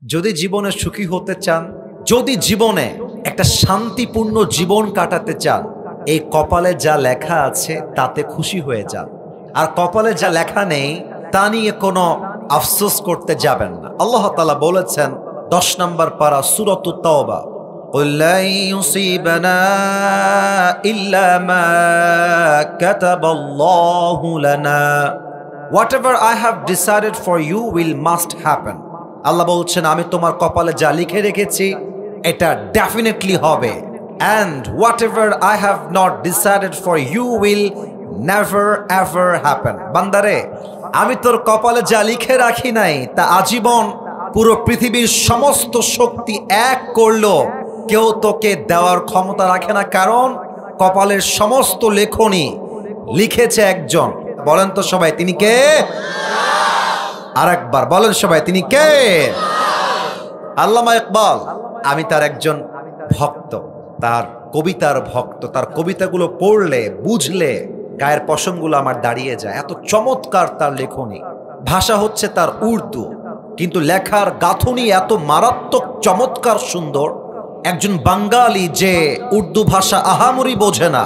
যদি জীবনে সুখী হতে চান, যদি জীবনে একটা শান্তিপূর্ণ জীবন কাটাতে চান, এই কপালে যা লেখা আছে তাতে খুশি হয়ে যান। আর কপালে যা লেখা নেই তা নিয়ে কোনো আফসোস করতে যাবেন না। আল্লাহ তাআলা বলেছেন 10 নম্বর পারা সূরাতুত তাওবা, قُل لَّن يُصِيبَنَا إِلَّا مَا كَتَبَ اللَّهُ لَنَا whatever I have decided for you will must happen। আল্লাহ বলছেন আমি তোমার কপালে যা লিখে রেখেছি এটা ডেফিনেটলি হবে। and whatever I have not decided for you will never ever happen। বান্দারে, আমি তোর কপালে যা লিখে রাখি নাই তা আজীবন পুরো পৃথিবীর সমস্ত শক্তি এক করলো কেউ তোকে দেওয়ার ক্ষমতা রাখে না, কারণ কপালের সমস্ত লেখনী লিখেছে একজন। বলেন তো সবাই তিনি কে? আরেকবার বলেন সবাই তিনি কে? আল্লামা ইকবাল। আমি তার একজন ভক্ত, তার কবিতার ভক্ত। তার কবিতাগুলো পড়লে বুঝলে গায়ের পশমগুলো আমার দাঁড়িয়ে যায়, এত চমৎকার তার লেখনী। ভাষা হচ্ছে তার উর্দু, কিন্তু লেখার গাঁথনি এত মারাত্মক চমৎকার সুন্দর। একজন বাঙালি যে উর্দু ভাষা আহামরি বোঝে না,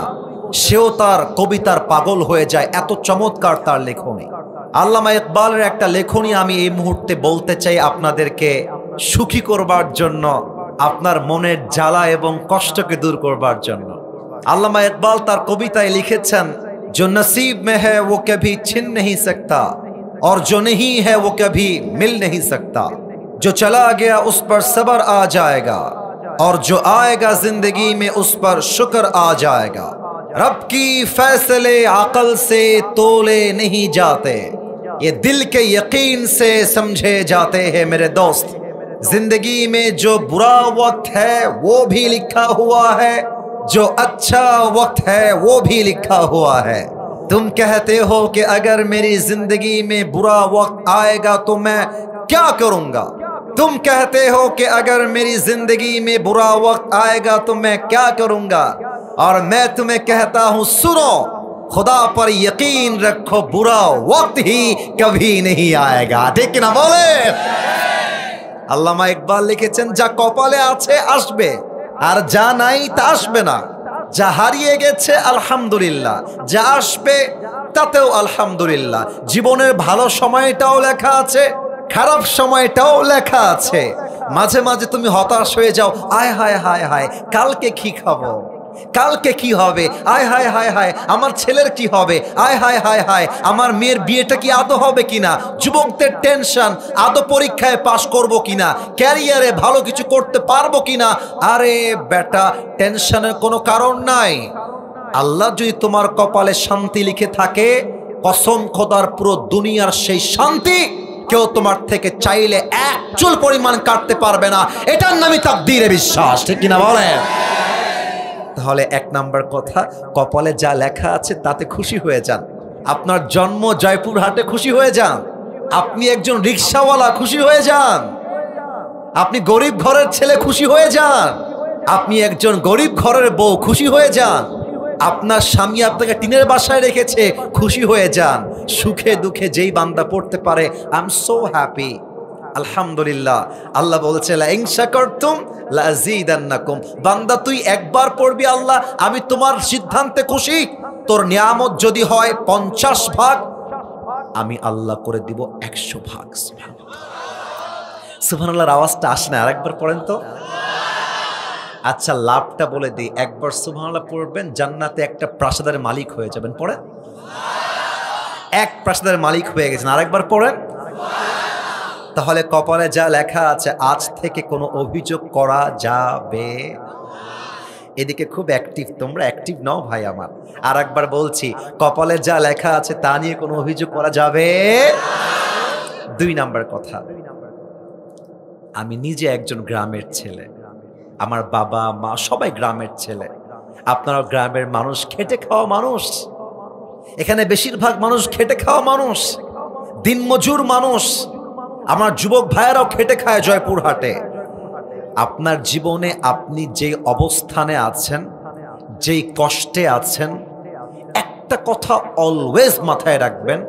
সেও তার কবিতার পাগল হয়ে যায়, এত চমৎকার তার লেখনী। আল্লামা ইকবালের একটা লেখনী আমি এই মুহূর্তে বলতে চাই আপনাদেরকে, সুখী করবার জন্য, আপনার মনের জ্বালা এবং কষ্টকে দূর করবার জন্য। আল্লামা ইকবাল তার কবিতায় লিখেছেন, जो नसीब में है वो कभी छिन नहीं सकता और जो नहीं है वो कभी मिल नहीं सकता, जो चला गया उस पर सब्र आ जाएगा और जो आएगा जिंदगी में उस पर शुक्र आ जाएगा। रब की फैसले अकल से तोले नहीं जाते, ये दिल के यकीन से समझे जाते हैं मेरे दोस्त। जिंदगी में जो बुरा वक्त है वो भी लिखा हुआ है, जो अच्छा वक्त है वो भी लिखा हुआ है। तुम कहते हो कि अगर मेरी जिंदगी में बुरा वक्त आएगा तो मैं क्या करूंगा, तुम कहते हो कि अगर मेरी जिंदगी में बुरा वक्त आएगा तो मैं क्या करूंगा, और मैं तुम्हें कहता हूं सुनो, खुदा पर यकीन रखो, बुरा वक्त ही कभी नहीं आएगा। ठीक ना बोले? আল্লামা ইকবাল লিখেছেন, যা কপালে আছে আসবে, আর যা নাই তা আসবে না। যা হারিয়ে গেছে আলহামদুলিল্লাহ, যা আসবে তাতেও আলহামদুলিল্লাহ। জীবনের ভালো সময়টাও লেখা আছে, খারাপ সময়টাও লেখা আছে। মাঝে মাঝে তুমি হতাশ হয়ে যাও, আয় হায় হায় হায় কালকে কি খাবো, কালকে কি হবে, আয় হায় হায় হায় আমার ছেলের কি হবে, আয় হায় হায় হায় আমার মেয়ের বিয়েটা কি আদৌ হবে কিনা, যুবকদের টেনশন, আদৌ পরীক্ষায় পাশ করব কিনা, ক্যারিয়ারে ভালো কিছু করতে পারবো কিনা। আরে বেটা, টেনশনের কোনো কারণ নাই। আল্লাহ যদি তোমার কপালে শান্তি লিখে থাকে, কসম খোদার পুরো দুনিয়ার সেই শান্তি কেউ তোমার থেকে চাইলে এক চুল পরিমাণ কাটতে পারবে না। এটার নামই তাকদীরে বিশ্বাস। ঠিক কিনা বলেন? তাহলে 1 নাম্বার কথা, কপালে যা লেখা আছে তাতে খুশি হয়ে যান। আপনার জন্ম জয়পুরহাটে, খুশি হয়ে যান। আপনি একজন রিকশাওয়ালা, খুশি হয়ে যান। আপনি গরিব ঘরের ছেলে, খুশি হয়ে যান। আপনি একজন গরিব ঘরের বউ, খুশি হয়ে যান। আপনার স্বামী আপনাকে টিনের বাসায় রেখেছে, খুশি হয়ে যান। সুখে দুঃখে যেই বান্দা পড়তে পারে আই এম সো হ্যাপি, আলহামদুলিল্লাহ। আল্লাহ বলছে লা ইন শাকারতুম লাযীদান্নাকুম। বান্দা তুই একবার পড়বি আল্লাহ আমি তোমার সিদ্ধান্তে খুশি, তোর নিয়ামত যদি হয় 50 ভাগ, আমি আল্লাহ করে দিব 100 ভাগ। সুবহানাল্লাহর আওয়াজটা আসে না? আরেকবার পড়েন তো। আচ্ছা লাভটা বলে দিই, একবার সুবহানাল্লাহ পড়বেন, জান্নাতে একটা প্রাসাদের মালিক হয়ে যাবেন। পড়েন, এক প্রাসাদের মালিক হয়ে গেছেন। আরেকবার পড়েন। তাহলে কপালে যা লেখা আছে আজ থেকে কোনো অভিযোগ করা যাবে। এদিকে খুব অ্যাক্টিভ, তোমরা অ্যাক্টিভ নাও ভাই আমার। আর একবার বলছি, কপালে যা লেখা আছে তা নিয়ে কোনো অভিযোগ করা যাবে। 2 নাম্বার কথা, আমি নিজে একজন গ্রামের ছেলে, আমার বাবা মা সবাই গ্রামের ছেলে। আপনারা গ্রামের মানুষ, খেটে খাওয়া মানুষ। এখানে বেশিরভাগ মানুষ খেটে খাওয়া মানুষ, দিনমজুর মানুষ। আমার যুবক ভাইয়েরাও খেটে খায় জয়পুরহাটে। আপনার জীবনে আপনি যে অবস্থানে আছেন, যেই কষ্টে আছেন, একটা কথা অলওয়েজ মাথায় রাখবেন,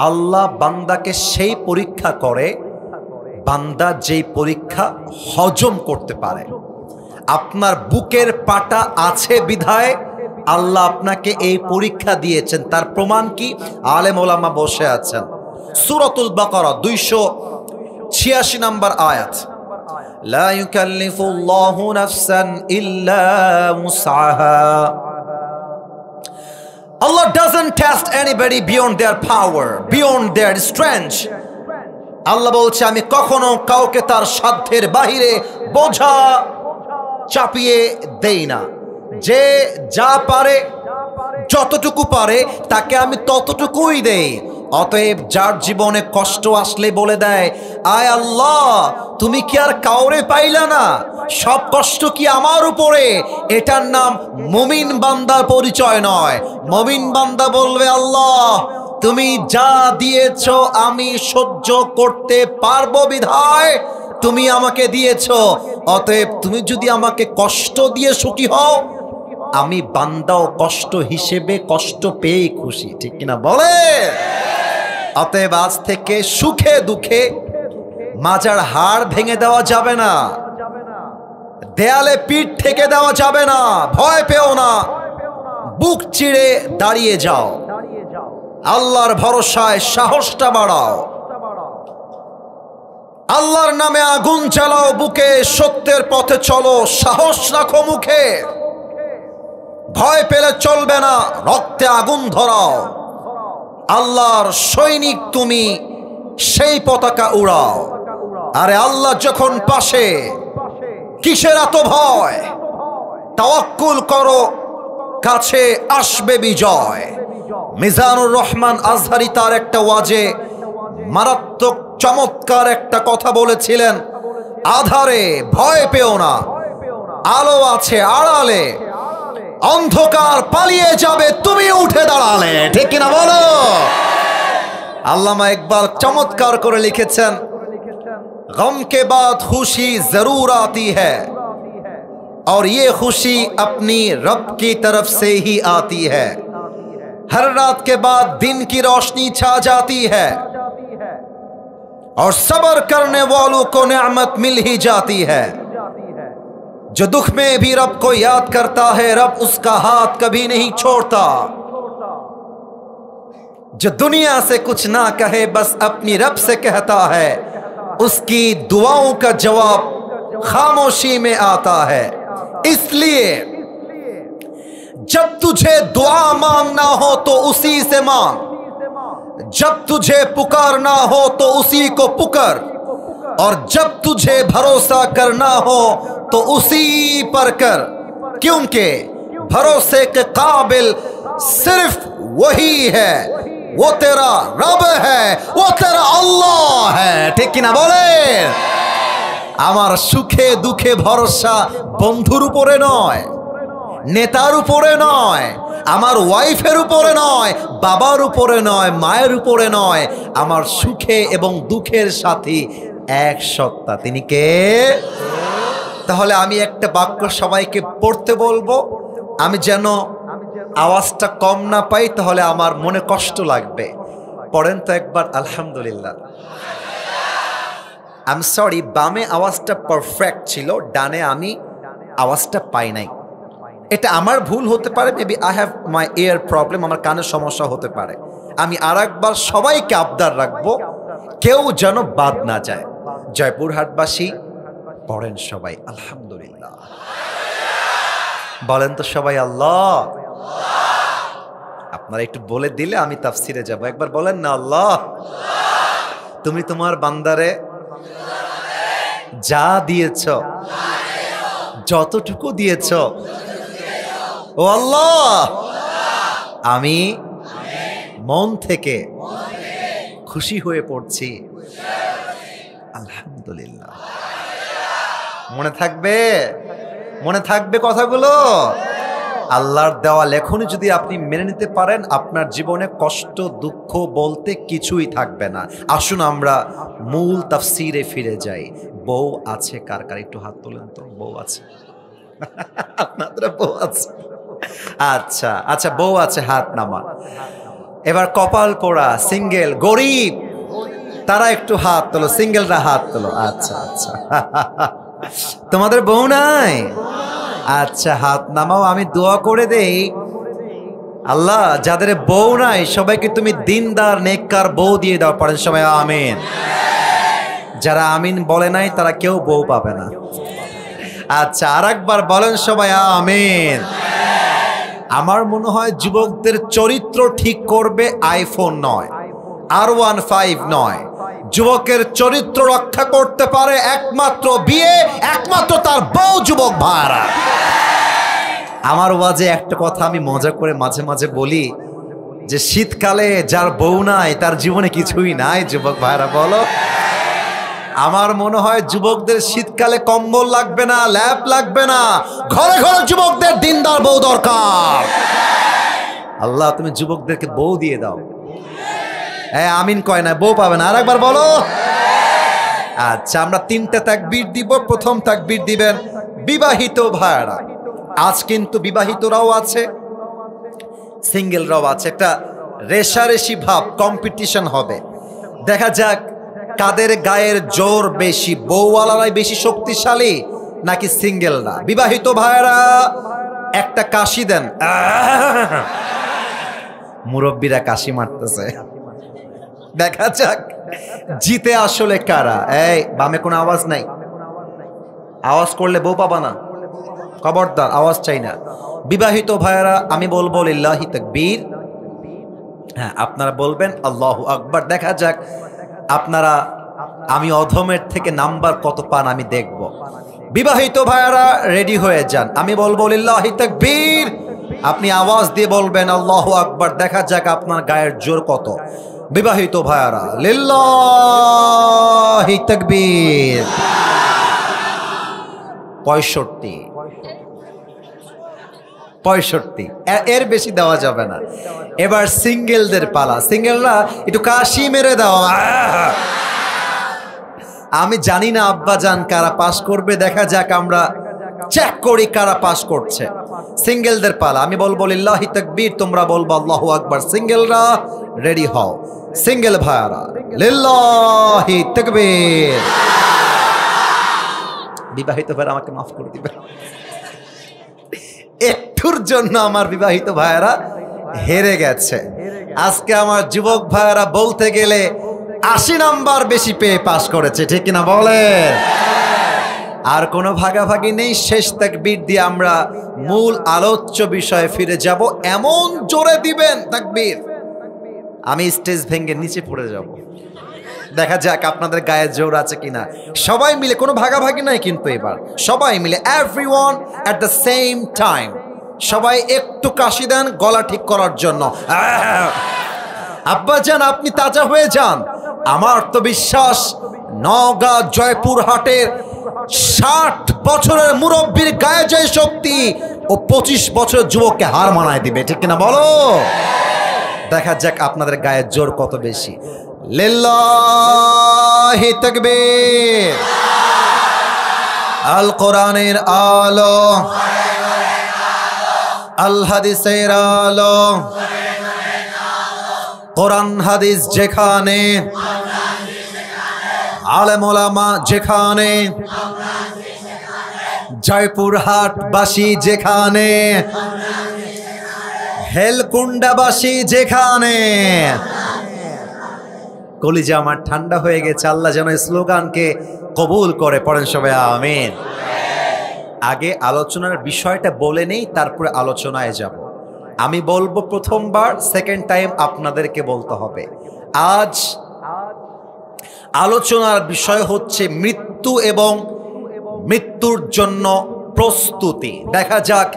আল্লাহ বান্দাকে সেই পরীক্ষা করে বান্দা যেই পরীক্ষা হজম করতে পারে। আপনার বুকের পাটা আছে বিধায় আল্লাহ আপনাকে এই পরীক্ষা দিয়েছেন। তার প্রমাণ কি? আলেম ওলামা বসে আছেন। সূরাতুল বাকারা 286 নম্বর আয়াত, লা ইউকাল্লিফুল্লাহু নাফসান ইল্লা উসআহা। Allah doesn't test anybody beyond their power, beyond their strength. আল্লাহ বলছে আমি কখনো কাউকে তার সাধ্যের বাহিরে বোঝা চাপিয়ে দেই না। যে যা পারে, যতটুকু পারে তাকে আমি ততটুকুই দেই। অতএব যার জীবনে কষ্ট আসলে বলে দেয়, আয় আল্লাহ তুমি কি আর কাউরে পাইলা না, সব কষ্ট কি আমার উপরে, এটার নাম মুমিন বান্দার পরিচয় নয়। মুমিন বান্দা বলবে, আল্লাহ তুমি যা দিয়েছ আমি সহ্য করতে পারবো বিধায় তুমি আমাকে দিয়েছ। অতএব তুমি যদি আমাকে কষ্ট দিয়ে সুখী হও, আমি বান্দাও কষ্ট হিসেবে কষ্ট পেয়েই খুশি। ঠিক কিনা বলে? অতএব আজ থেকে সুখে দুঃখে মাজার হাড় ভেঙে দেওয়া যাবে না, দেয়ালে পিঠ ঠেকে দেওয়া যাবে না। ভয় পেও না, বুক চিড়ে দাঁড়িয়ে যাও, আল্লাহর ভরসায় সাহসটা বাড়াও, আল্লাহর নামে আগুন জ্বালাও বুকে, সত্যের পথে চলো, সাহস রাখো মুখে। ভয় পেলে চলবে না, রক্তে আগুন ধরাও, আল্লাহর সৈনিক তুমি, সেই পতাকা উড়াও। আরে আল্লাহ যখন পাশে, কিসের এত ভয়? তাওয়াক্কুল করো, কাছে আসবে বিজয়। মিজানুর রহমান আজহারি তার একটা ওয়াজে মারাত্মক চমৎকার একটা কথা বলেছিলেন, আধারে ভয় পেও না, আলো আছে আড়ালে, অন্ধকার পালিয়ে যাবে তুমি উঠে দাঁড়ালে। ঠিক কিনা বলো? আল্লামা ইকবাল চমৎকার করে লিখেছেন, গম কে বাদ খুশি জরুর আती है और ये खुशी अपनी रब की तरफ से ही आती है। हर रात के बाद दिन की रोशनी छा जाती है और सब्र करने वालों को नेमत मिल ही जाती है। जो दुख में भी रब को याद करता है, रब उसका हाथ कभी नहीं छोड़ता। जो दुनिया से कुछ ना कहे बस अपनी रब से कहता है, उसकी दुआओं का जवाब खामोशी में आता है। इसलिए जब तुझे दुआ मांगना हो तो उसी से मांग, जब तुझे पुकारना हो तो उसी को पुकार, और जब तुझे भरोसा करना हो तो उसी पर कर, क्योंकि भरोसे के काबिल सिर्फ वही है, वो तेरा रब है, वो तेरा अल्लाह है। ठीक किना बोले? আমার সুখে দুঃখে ভরসা বন্ধুর উপরে নয়, নেতার উপরে নয়, আমার ওয়াইফের উপরে নয়, বাবার উপরে নয়, মায়ের উপরে নয়। আমার সুখে এবং দুঃখের সাথী এক সত্তা, তিনি কে? তাহলে আমি একটা বাক্য সবাইকে পড়তে বলবো, আমি যেন আওয়াজটা কম না পাই, তাহলে আমার মনে কষ্ট লাগবে। পড়েন তো একবার, আলহামদুলিল্লাহ। আই এম সরি, বামে আওয়াজটা পারফেক্ট ছিল, ডানে আমি আওয়াজটা পাই নাই। এটা আমার ভুল হতে পারে, maybe I have my year problem, আমার কানের সমস্যা হতে পারে। আমি আর একবার সবাইকে আবদার রাখবো, কেউ যেন বাদ না যায়। জয়পুরহাটবাসী পড়েন সবাই আলহামদুলিল্লাহ, বলেন তো সবাই আল্লাহ। আপনারা একটু বলে দিলে আমি তাফসিরে যাব। একবার বলেন না, আল্লাহ তুমি তোমার বান্দারে যা দিয়েছ, যতটুকু দিয়েছ, ও আল্লাহ আমি মন থেকে খুশি হয়ে পড়ছি আলহামদুলিল্লাহ। মনে থাকবে? মনে থাকবে কথাগুলো? আল্লাহর দেওয়া লেখনী যদি আপনি মেনে নিতে পারেন, আপনার জীবনে কষ্ট দুঃখ বলতে কিছুই থাকবে না। আসুন আমরা মূল তাফসিরে ফিরে যাই। বউ আছে কার কার? একটু হাত তোলেন তো। বউ আছে? আপনাদের বউ আছে? আচ্ছা আচ্ছা, বউ আছে, হাত নামা। এবার কপাল পোড়া, সিঙ্গেল, গরিব, তারা একটু হাত তোলো, সিঙ্গেলরা হাত তোলো। আচ্ছা আচ্ছা, তোমাদের বউ নাই? আচ্ছা হাত নামাও, আমি দোয়া করে দেই। আল্লাহ যাদের বউ নাই সবাইকে তুমি দিনদার নেককার বউ দিয়ে দাও। পড়েন সবাই আমিন। যারা আমিন বলে নাই তারা কেউ বউ পাবে না। আচ্ছা আরেকবার বলেন সবাই আমিন। আমার মনে হয় যুবকদের চরিত্র ঠিক করবে আইফোন নয়, R15 নয়। যুবকের চরিত্র রক্ষা করতে পারে একমাত্র বিয়ে, একমাত্র তার বউ। যুবক ভাইরা, আমার ওয়াজে একটা কথা আমি মজা করে মাঝে মাঝে বলি যে শীতকালে যার বউ নাই তার জীবনে কিছুই নাই। যুবক ভাইরা বলো, আমার মনে হয় যুবকদের শীতকালে কম্বল লাগবে না, ল্যাপ লাগবে না, ঘরে ঘরে যুবকদের দিনদার বউ দরকার। আল্লাহ তুমি যুবকদেরকে বউ দিয়ে দাও। আমিন কয় না, বউ পাবে না। আরেকবার বলো। আচ্ছা আমরা 3টে তাকবীর দিব। প্রথম তাকবীর দিবেন বিবাহিত ভাইরা। আজ কিন্তু বিবাহিতরাও আছে, সিঙ্গেলরাও আছে। একটা রেশারেশি ভাব, কম্পিটিশন হবে। দেখা যাক কাদের গায়ের জোর বেশি, বউওয়ালারাই বেশি শক্তিশালী নাকি সিঙ্গেলরা। বিবাহিত ভাইরা একটা কাশি দেন। মুরব্বীরা কাশি মারতেছে। দেখা যাক জিতে আসলে কারা। এই বামে কোনো আওয়াজ নাই, আওয়াজ করলে বউ পাবা না, খবরদার আওয়াজ চাই না। বিবাহিত ভাইরা আমি বলবো লিল্লাহি তাকবীর, হ্যাঁ আপনারা বলবেন আল্লাহু আকবার। দেখা যাক আপনারা আমি অধমের থেকে নাম্বার কত পান আমি দেখব। বিবাহিত ভাইরা রেডি হয়ে যান। আমি বলবো লিল্লাহি তাকবীর, আপনি আওয়াজ দিয়ে বলবেন আল্লাহু আকবার। দেখা যাক আপনার গায়ের জোর কত। বিবাহিত ভাইরা লিল্লাহি তাকবীর। 65 এর বেশি দেওয়া যাবে না। এবার সিঙ্গেলদের পালা। সিঙ্গেলরা একটু কাশি মেরে দাও। আমি জানি না আব্বা জান কারা পাস করবে, দেখা যাক আমরা চেক করি কারা পাস করছে। সিঙ্গেলদের পালা। আমি বলবো লিল্লাহি তাকবীর, তোমরা বলবো আল্লাহু আকবার। সিঙ্গেলরা রেডি হও। সিঙ্গেল ভাইরা লিল্লাহি তাকবীর। বিবাহিত ভাইরা আমাকে মাফ করে দিবে, একটুর জন্য আমার বিবাহিত ভাইরা হেরে গেছে। আজকে আমার যুবক ভাইরা বলতে গেলে 80 নাম্বার বেশি পেয়ে পাস করেছে, ঠিক কিনা বলে? আর কোনো ভাগাভাগি নেই। শেষ তাকবীর দিয়ে আমরা মূল আলোচ্য বিষয়ে ফিরে যাব। এমন জোরে দিবেন তাকবীর আমি স্টেজ ভেঙে নিচে পড়ে যাব। দেখা যাক আপনাদের গায়ে জোর আছে কিনা। সবাই মিলে, কোনো ভাগাভাগি নাই কিন্তু এবার সবাই মিলে, everyone at the same time. সবাই একটু কাশি দেন গলা ঠিক করার জন্য। আব্বা যান আপনি তাজা হয়ে যান। আমার তো বিশ্বাস নওগাঁ জয়পুরহাটের 60 বছরের মুরব্বীর গায়ে যে শক্তি, ও 25 বছরের যুবককে হার মানায় দিবে, ঠিক কিনা বলো? দেখা যাক আপনাদের গায়ের জোর কত বেশি। লিল্লাহি তাকবীর। আল কোরআনের আলো, আল হাদিসের আলো। কোরআন হাদিস যেখানে, আলেম ওলামা যেখানে, জয়পুরহাটবাসী যেখানে, হেলকুন্ডাবাসী যেখানে, কলিজা আমার ঠান্ডা হয়ে গেছে। আল্লাহ যেন এই স্লোগানকে কবুল করে। পড়েন সবাই আমিন। আগে আলোচনার বিষয়টা বলে নেই, তারপরে আলোচনায় যাব। আমি বলবো প্রথমবার, সেকেন্ড টাইম আপনাদেরকে বলতে হবে। আজ আলোচনার বিষয় হচ্ছে মৃত্যু এবং মৃত্যুর জন্য প্রস্তুতি। দেখা যাক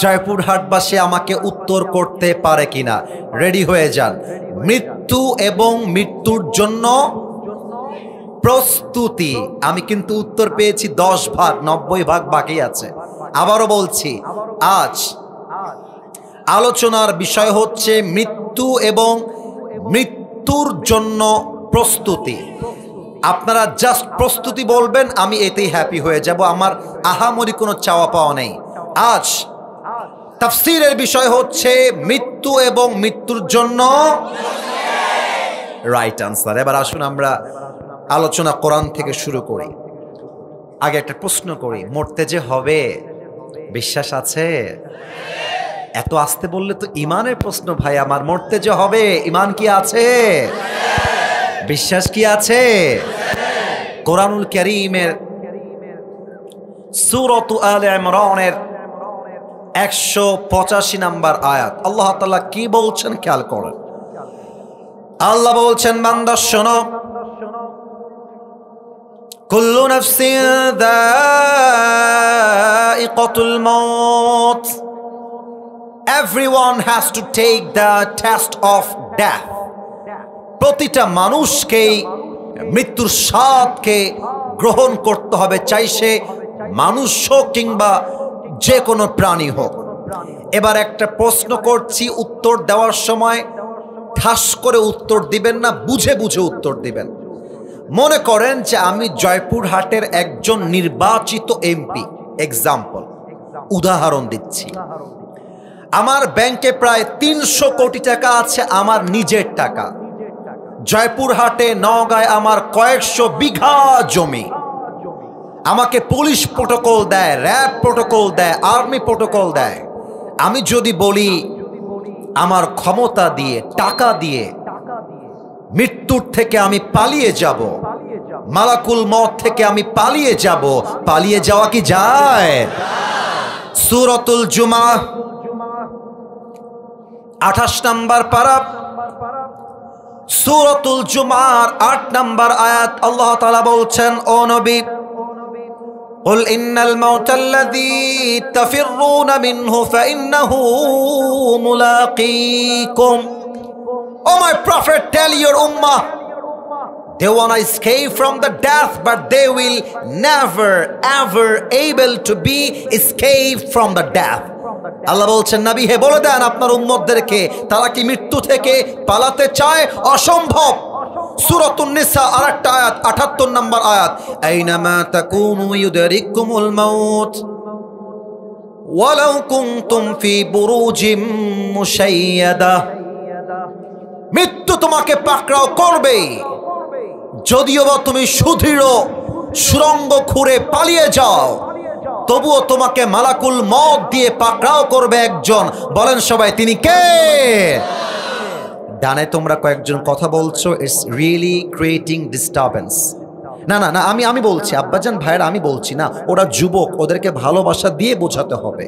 জয়পুরহাটবাসী আমাকে উত্তর করতে পারে কিনা। রেডি হয়ে যান। মৃত্যু এবং মৃত্যুর জন্য প্রস্তুতি। আমি কিন্তু উত্তর পেয়েছি 10 ভাগ, 90 ভাগ বাকি আছে। আবারও বলছি, আজ আলোচনার বিষয় হচ্ছে মৃত্যু এবং মৃত্যুর জন্য প্রস্তুতি। আপনারা জাস্ট প্রস্তুতি বলবেন, আমি এতেই হ্যাপি হয়ে যাব। আমার আহামরি কোনো চাওয়া পাওয়া নেই। আজ তাফসীরের বিষয় হচ্ছে মৃত্যু এবং মৃত্যুর জন্য। Right answer. এবার আসুন আমরা আলোচনা কোরআন থেকে শুরু করি। আগে একটা প্রশ্ন করি, মরতে যে হবে বিশ্বাস আছে? এত আসতে বললে তো ইমানের প্রশ্ন ভাই আমার, মরতে যে হবে ইমান কি আছে? বিশ্বাস কি আছে? কোরআনুল কারীমের সূরাত আলে ইমরানের 185 নম্বর আয়াত আল্লাহ তাআলা কি বলছেন খেয়াল করেন। আল্লাহ বলছেন, বান্দা শোনো, কুল্লু নাফসিন যায়িকাতুল মাউত, everyone has to take the test of death. প্রতিটা মানুষকেই মৃত্যুর স্বাদকে গ্রহণ করতে হবে, চাই সে মানুষ হোক কিংবা যে কোনো প্রাণী হোক। এবার একটা প্রশ্ন করছি, উত্তর দেওয়ার সময় ঠাস করে উত্তর দিবেন না, বুঝে বুঝে উত্তর দিবেন। মনে করেন যে আমি জয়পুরহাটের একজন নির্বাচিত এমপি, এক্সাম্পল, উদাহরণ দিচ্ছি। আমার ব্যাংকে প্রায় 300 কোটি টাকা আছে, আমার নিজের টাকা। জয়পুরহাটে, নওগাঁয় আমার কয়েকশো বিঘা জমি। আমাকে পুলিশ প্রোটোকল দেয়, র্যাব প্রোটোকল দেয়, আর্মি প্রোটোকল দেয়। আমি যদি বলি আমার ক্ষমতা দিয়ে, টাকা দিয়ে মৃত্যুর থেকে আমি পালিয়ে যাব, মালাকুল মউত থেকে আমি পালিয়ে যাব, পালিয়ে যাওয়া কি যায়? সূরাতুল জুমআ 28 নম্বর পারা, সূরাতুল জুমআর 8 নম্বর আয়াত আল্লাহ তাআলা বলছেন, ও নবী, قل إن الموت الذي تفرون منه فإنه ملاقيكم. Oh my prophet, tell your ummah, they want to escape from the death, but they will never ever able to be escape from the death. আল্লাহ বলছেন, নবী হে বলে দেন আপনার উম্মতদেরকে, তারা কি মৃত্যু থেকে পালাতে চায়? অসম্ভব। সূরাতুন নিসা আরেকটা আয়াত, 78 নম্বর আয়াত, আইনামা তাকুনু ইউদরিকুমুল মাউত ওয়ালাউ কুনতুম ফি বুরুজিম মুশাইয়াদা। মৃত্যু তোমাকে পাকড়াও করবে, যদিও বা তুমি সুদৃঢ় সুরঙ্গ খুঁড়ে পালিয়ে যাও, তবুও তোমাকে মালাকুল মউত দিয়ে পাকড়াও করবে একজন। বলেন সবাই, তিনি কে? ডানে তোমরা কয়েকজন কথা বলছো, ইটস রিয়েলি ক্রিয়েটিং ডিস্টারবেন্স। না না না, আমি বলছি আব্বাজান ভাইরা, আমি বলছি না, ওরা যুবক, ওদেরকে ভালোবাসা দিয়ে বোঝাতে হবে।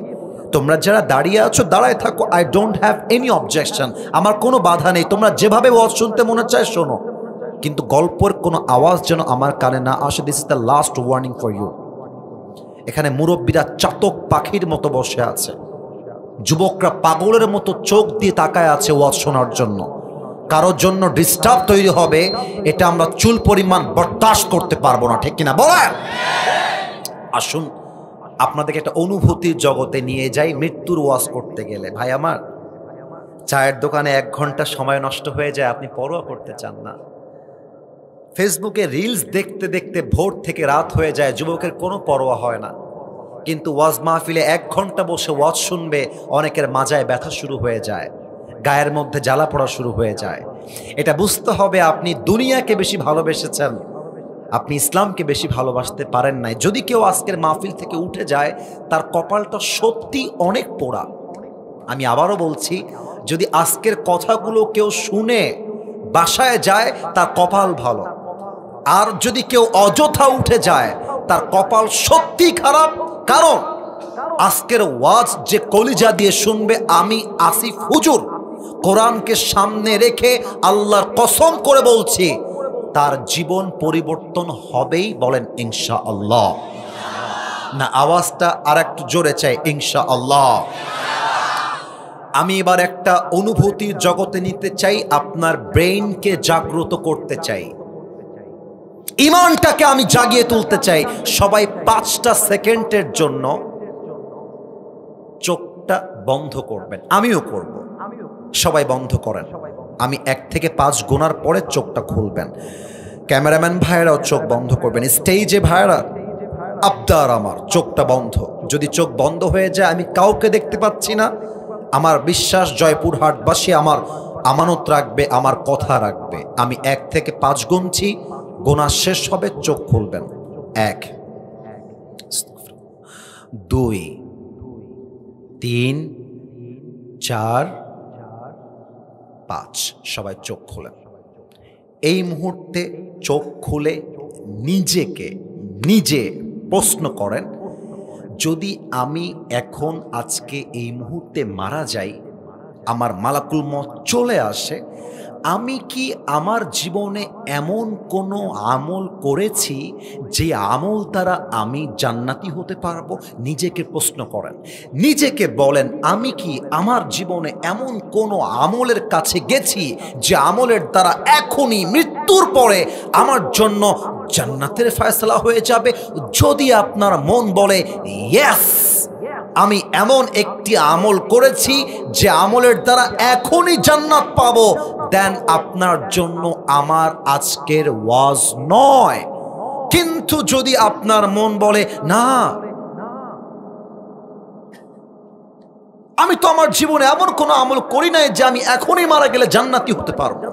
তোমরা যারা দাঁড়িয়ে আছো দাঁড়ায় থাকো, I don't have any objection, আমার কোনো বাধা নেই। তোমরা যেভাবে ওয়াজ শুনতে মনে চায় শোনো, কিন্তু গল্পের কোনো আওয়াজ যেন আমার কানে না আসে। This is the last warning for you. এখানে মুরব্বীরা চাতক পাখির মতো বসে আছে, যুবকরা পাগলের মতো চোখ দিয়ে তাকায় আছে ওয়াজ শোনার জন্য। কারোর জন্য ডিস্টার্ব তৈরি হবে, এটা আমরা চুল পরিমাণ বরদাস্ত করতে পারবো না, ঠিক কিনা বলেন? আসুন আপনাদেরকে একটা অনুভূতির জগতে নিয়ে যাই মৃত্যুর ওয়াজ করতে গেলে। ভাই আমার, চায়ের দোকানে 1 ঘন্টা সময় নষ্ট হয়ে যায়, আপনি পরোয়া করতে চান না। ফেসবুকে রিলস দেখতে দেখতে ভোর থেকে রাত হয়ে যায়, যুবকের কোনো পরোয়া হয় না। কিন্তু ওয়াজ মাহফিলে 1 ঘন্টা বসে ওয়াজ শুনবে, অনেকের মাজায় ব্যথা শুরু হয়ে যায়, গায়ের মধ্যে জ্বালা পড়া শুরু হয়ে যায়। এটা বুঝতে হবে, আপনি দুনিয়াকে বেশি ভালোবেসেছেন, আপনি ইসলামকে বেশি ভালোবাসতে পারেন নাই। যদি কেউ আজকের মাহফিল থেকে উঠে যায়, তার কপালটা সত্যি অনেক পোড়া। আমি আবারও বলছি, যদি আজকের কথাগুলো কেউ শুনে বাসায় যায়, তার কপাল ভালো। আর যদি কেউ অযথা উঠে যায়, তার কপাল সত্যি খারাপ। কারণ আজকের ওয়াজ যে কলিজা দিয়ে শুনবে, আমি আসিফ হুজুর কোরআনকে সামনে রেখে আল্লাহর কসম করে বলছি, তার জীবন পরিবর্তন হবেই। বলেন ইনশাআল্লাহ। না, আওয়াজটা আর একটু জোরে চাই, ইনশাআল্লাহ। আমি এবার একটা অনুভূতির জগতে নিতে চাই, আপনার ব্রেইনকে জাগ্রত করতে চাই, ইমানটাকে আমি জাগিয়ে তুলতে চাই। সবাই 5টা সেকেন্ডের জন্য চোখটা বন্ধ করবেন, আমিও করব। সবাই বন্ধ করেন, আমি 1 থেকে 5 গোনার পরে চোখটা খুলবেন। ক্যামেরাম্যান ভাইরাও চোখ বন্ধ করবেন, স্টেজে ভাইরা আবদার আমার চোখটা বন্ধ। যদি চোখ বন্ধ হয়ে যায়, আমি কাউকে দেখতে পাচ্ছি না, আমার বিশ্বাস জয়পুরহাটবাসী আমার আমানত রাখবে, আমার কথা রাখবে। আমি 1 থেকে 5 গুনছি, গোনা শেষ হবে, চোখ খুলবেন। 1, 2, 3, 4, 5। সবাই চোখ খোলেন। এই মুহূর্তে চোখ খুলে নিজে প্রশ্ন করেন, যদি আমি এখন আজকে এই মুহূর্তে মারা যাই, আমার মালাকুল মউত চলে আসে, আমি কি আমার জীবনে এমন কোনো আমল করেছি যে আমল দ্বারা আমি জান্নাতি হতে পারবো? নিজেকে প্রশ্ন করেন, নিজেকে বলেন, আমি কি আমার জীবনে এমন কোনো আমলের কাছে গেছি যে আমলের দ্বারা এখনই মৃত্যুর পরে আমার জন্য জান্নাতের ফয়সালা হয়ে যাবে? যদি আপনার মন বলে ইয়েস, আমি এমন একটি আমল করেছি যে আমলের দ্বারা এখনই জান্নাত পাবো, দেন আপনার জন্য আমার আজকের ওয়াজ নয়। কিন্তু যদি আপনার মন বলে না, আমি তো আমার জীবনে এমন কোনো আমল করি নাই যে আমি এখনই মারা গেলে জান্নাতি হতে পারবো,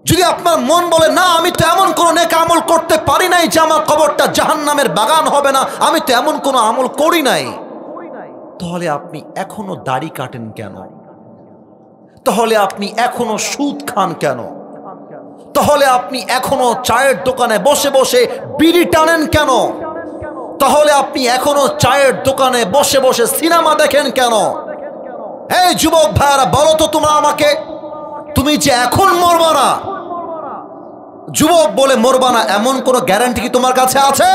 যদি আপনার মন বলে না, আমি তো এমন কোনো নেক আমল করতে পারি নাই যে আমার কবরটা জাহান্নামের বাগান হবে না, আমি তো এমন কোনো আমল করি নাই, তাহলে আপনি এখনো দাড়ি কাটেন কেন? তাহলে আপনি এখনো সুদ খান কেন? তাহলে আপনি এখনো চায়ের দোকানে বসে বসে বিড়ি টানেন কেন? তাহলে আপনি এখনো চায়ের দোকানে বসে বসে সিনেমা দেখেন কেন? এই যুবক ভাইরা, বলো তো তোমরা আমাকে, তুমি যে এখন মরবা না, যুবক বলে মরবা না, এমন কোন গ্যারান্টি কি তোমার কাছে আছে?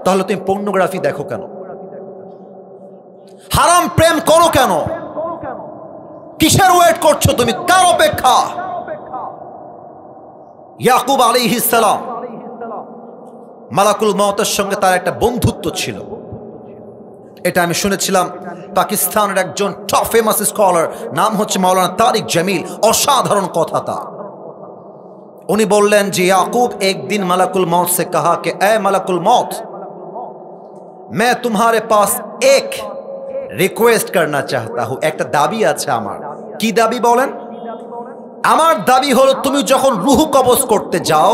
তাহলে তুমি পর্নোগ্রাফি দেখো কেন? হারাম প্রেম করো কেন? কিসের ওয়েট করছো তুমি? কার অপেক্ষা? ইয়াকুব আলাইহিস সালাম, মালাকুল মউতের সঙ্গে তার একটা বন্ধুত্ব ছিল। এটা আমি শুনেছিলাম পাকিস্তানের একজন টপ ফেমাস স্কলার, নাম হচ্ছে মাওলানা তারিক জামিল। অসাধারণ কথা তা। उन्हें बोलें जी याकूब, एक दिन मलकुल मौत से कहा कि ए मलकुल मौत, मैं तुम्हारे पास एक रिक्वेस्ट करना चाहता हूं। एक दाबी আছে আমার। কি দাবি বলেন? আমার দাবি হলো তুমি যখন রূহ কবজ করতে যাও,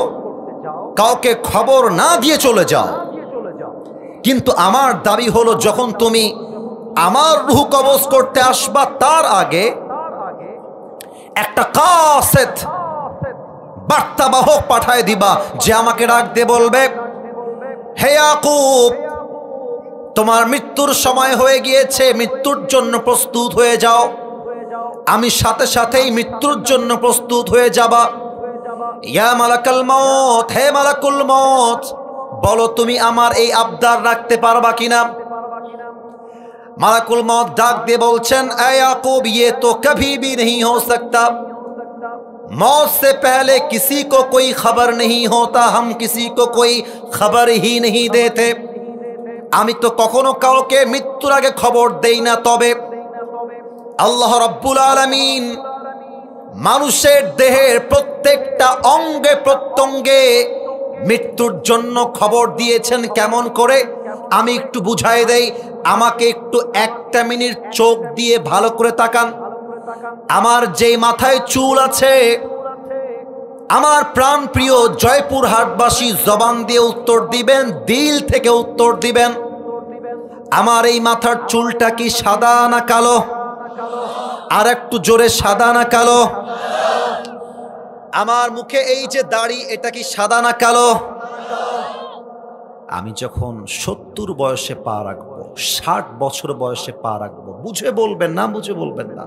কাউকে খবর না দিয়ে চলে যাও। কিন্তু আমার দাবি হলো যখন তুমি আমার রূহ কবজ করতে আসবা, তার আগে একটা কাসেত বার্তাবাহক পাঠায় দিবা, যে আমাকে ডাক দিয়ে বলবে, হে ইয়াকুব, তোমার মৃত্যুর সময় হয়ে গিয়েছে, মৃত্যুর জন্য প্রস্তুত হয়ে যাও। আমি সাথে সাথেই মৃত্যুর জন্য প্রস্তুত হয়ে যাবা। ইয়া মালাকুল মউত, হে মালাকুল মউত, বলো তুমি আমার এই আবদার রাখতে পারবা কিনা? মালাকুল মউত ডাক দিয়ে বলছেন, এ ইয়াকুব, ये तो कभी भी नहीं हो सकता। मौत से पहले किसी को कोई खबर नहीं होता, हम किसी को कोई खबर ही नहीं देते। আমি তো কখনো কাউকে মৃত্যুর আগে খবর দেই না, তবে আল্লাহ রাব্বুল আলামিন মানুষের দেহের প্রত্যেকটা অঙ্গে প্রত্যঙ্গে মৃত্যুর জন্য খবর দিয়েছেন। কেমন করে? আমি একটু বুঝাই দেই, আমাকে একটু 1 মিনিট চোখ দিয়ে ভালো করে তাকান। আমার যেই মাথায় চুল আছে, আমার প্রাণ প্রিয় জয়পুরহাটবাসী জবান দিয়ে উত্তর দিবেন, দিল থেকে উত্তর দিবেন, আমার এই মাথার চুলটা কি সাদা না কালো? আর একটু জোরে, সাদা না কালো? আমার মুখে এই যে দাড়ি, এটা কি সাদা না কালো? আমি যখন 70 বয়সে পা রাখবো, 60 বছর বয়সে পা রাখবো, বুঝে বলবেন, না বুঝে বলবেন না,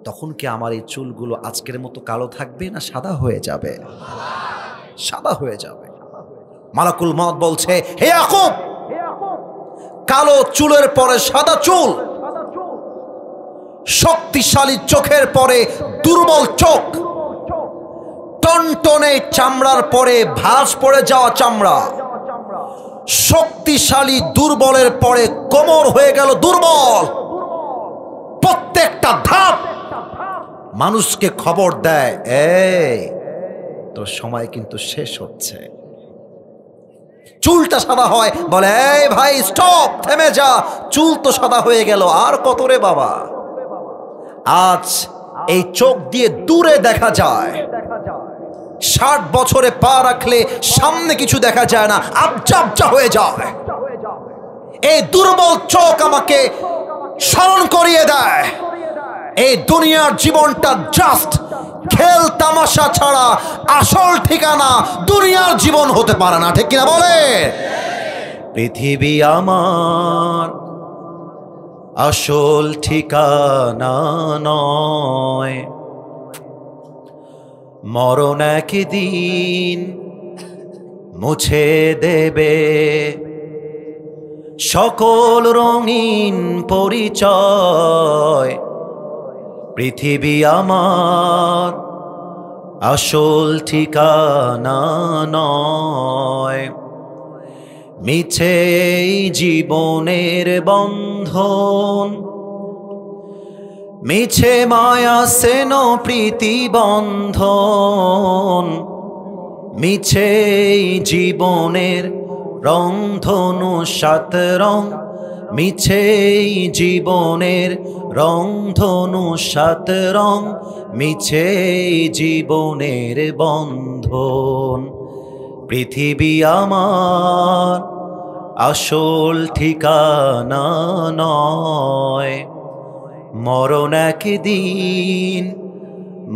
তখন কি আমার এই চুলগুলো আজকের মতো কালো থাকবে না সাদা হয়ে যাবে? সাদা হয়ে যাবে। মালাকুল মউত বলছে, হে ইয়াকুব, কালো চুলের পরে সাদা চুল, শক্তিশালী চোখের পরে দুর্বল চোখ, টনটনে চামড়ার পরে ভাঁজ পড়ে যাওয়া চামড়া, শক্তিশালী দুর্বলের পরে কোমর হয়ে গেল দুর্বল। প্রত্যেকটা ধাপ মানুষকে খবর দেয়, এই তোর সময় কিন্তু শেষ হচ্ছে। চুলটা সাদা হয়, বলে এই ভাই স্টপ, থেমে যা, চুল তো সাদা হয়ে গেল, আর কত রে বাবা। আজ এই চোখ দিয়ে দূরে দেখা যায়, 60 বছরে পা রাখলে সামনে কিছু দেখা যায় না, আবজা আবজা হয়ে যায়। এই দুর্বল চোখ আমাকে স্মরণ করিয়ে দেয় এই দুনিয়ার জীবনটা জাস্ট খেল তামাশা ছাড়া আসল ঠিকানা দুনিয়ার জীবন হতে পারে না, ঠিক কিনা বলে? পৃথিবী আমার আসল ঠিকানা নয়, মরণ একদিন মুছে দেবে সকল রঙিন পরিচয়। পৃথিবী আমার আসল ঠিকানা নয়, মিছে এই জীবনের বন্ধন, মিছে মায়া সেন প্রীতি বন্ধন, মিছে এই জীবনের রংধনু 7 রং, মিছে এই জীবনের রংধনু 7 রং, মিছে এই জীবনের বন্ধন। পৃথিবী আমার আসল ঠিকানা নয়, মরণ একদিন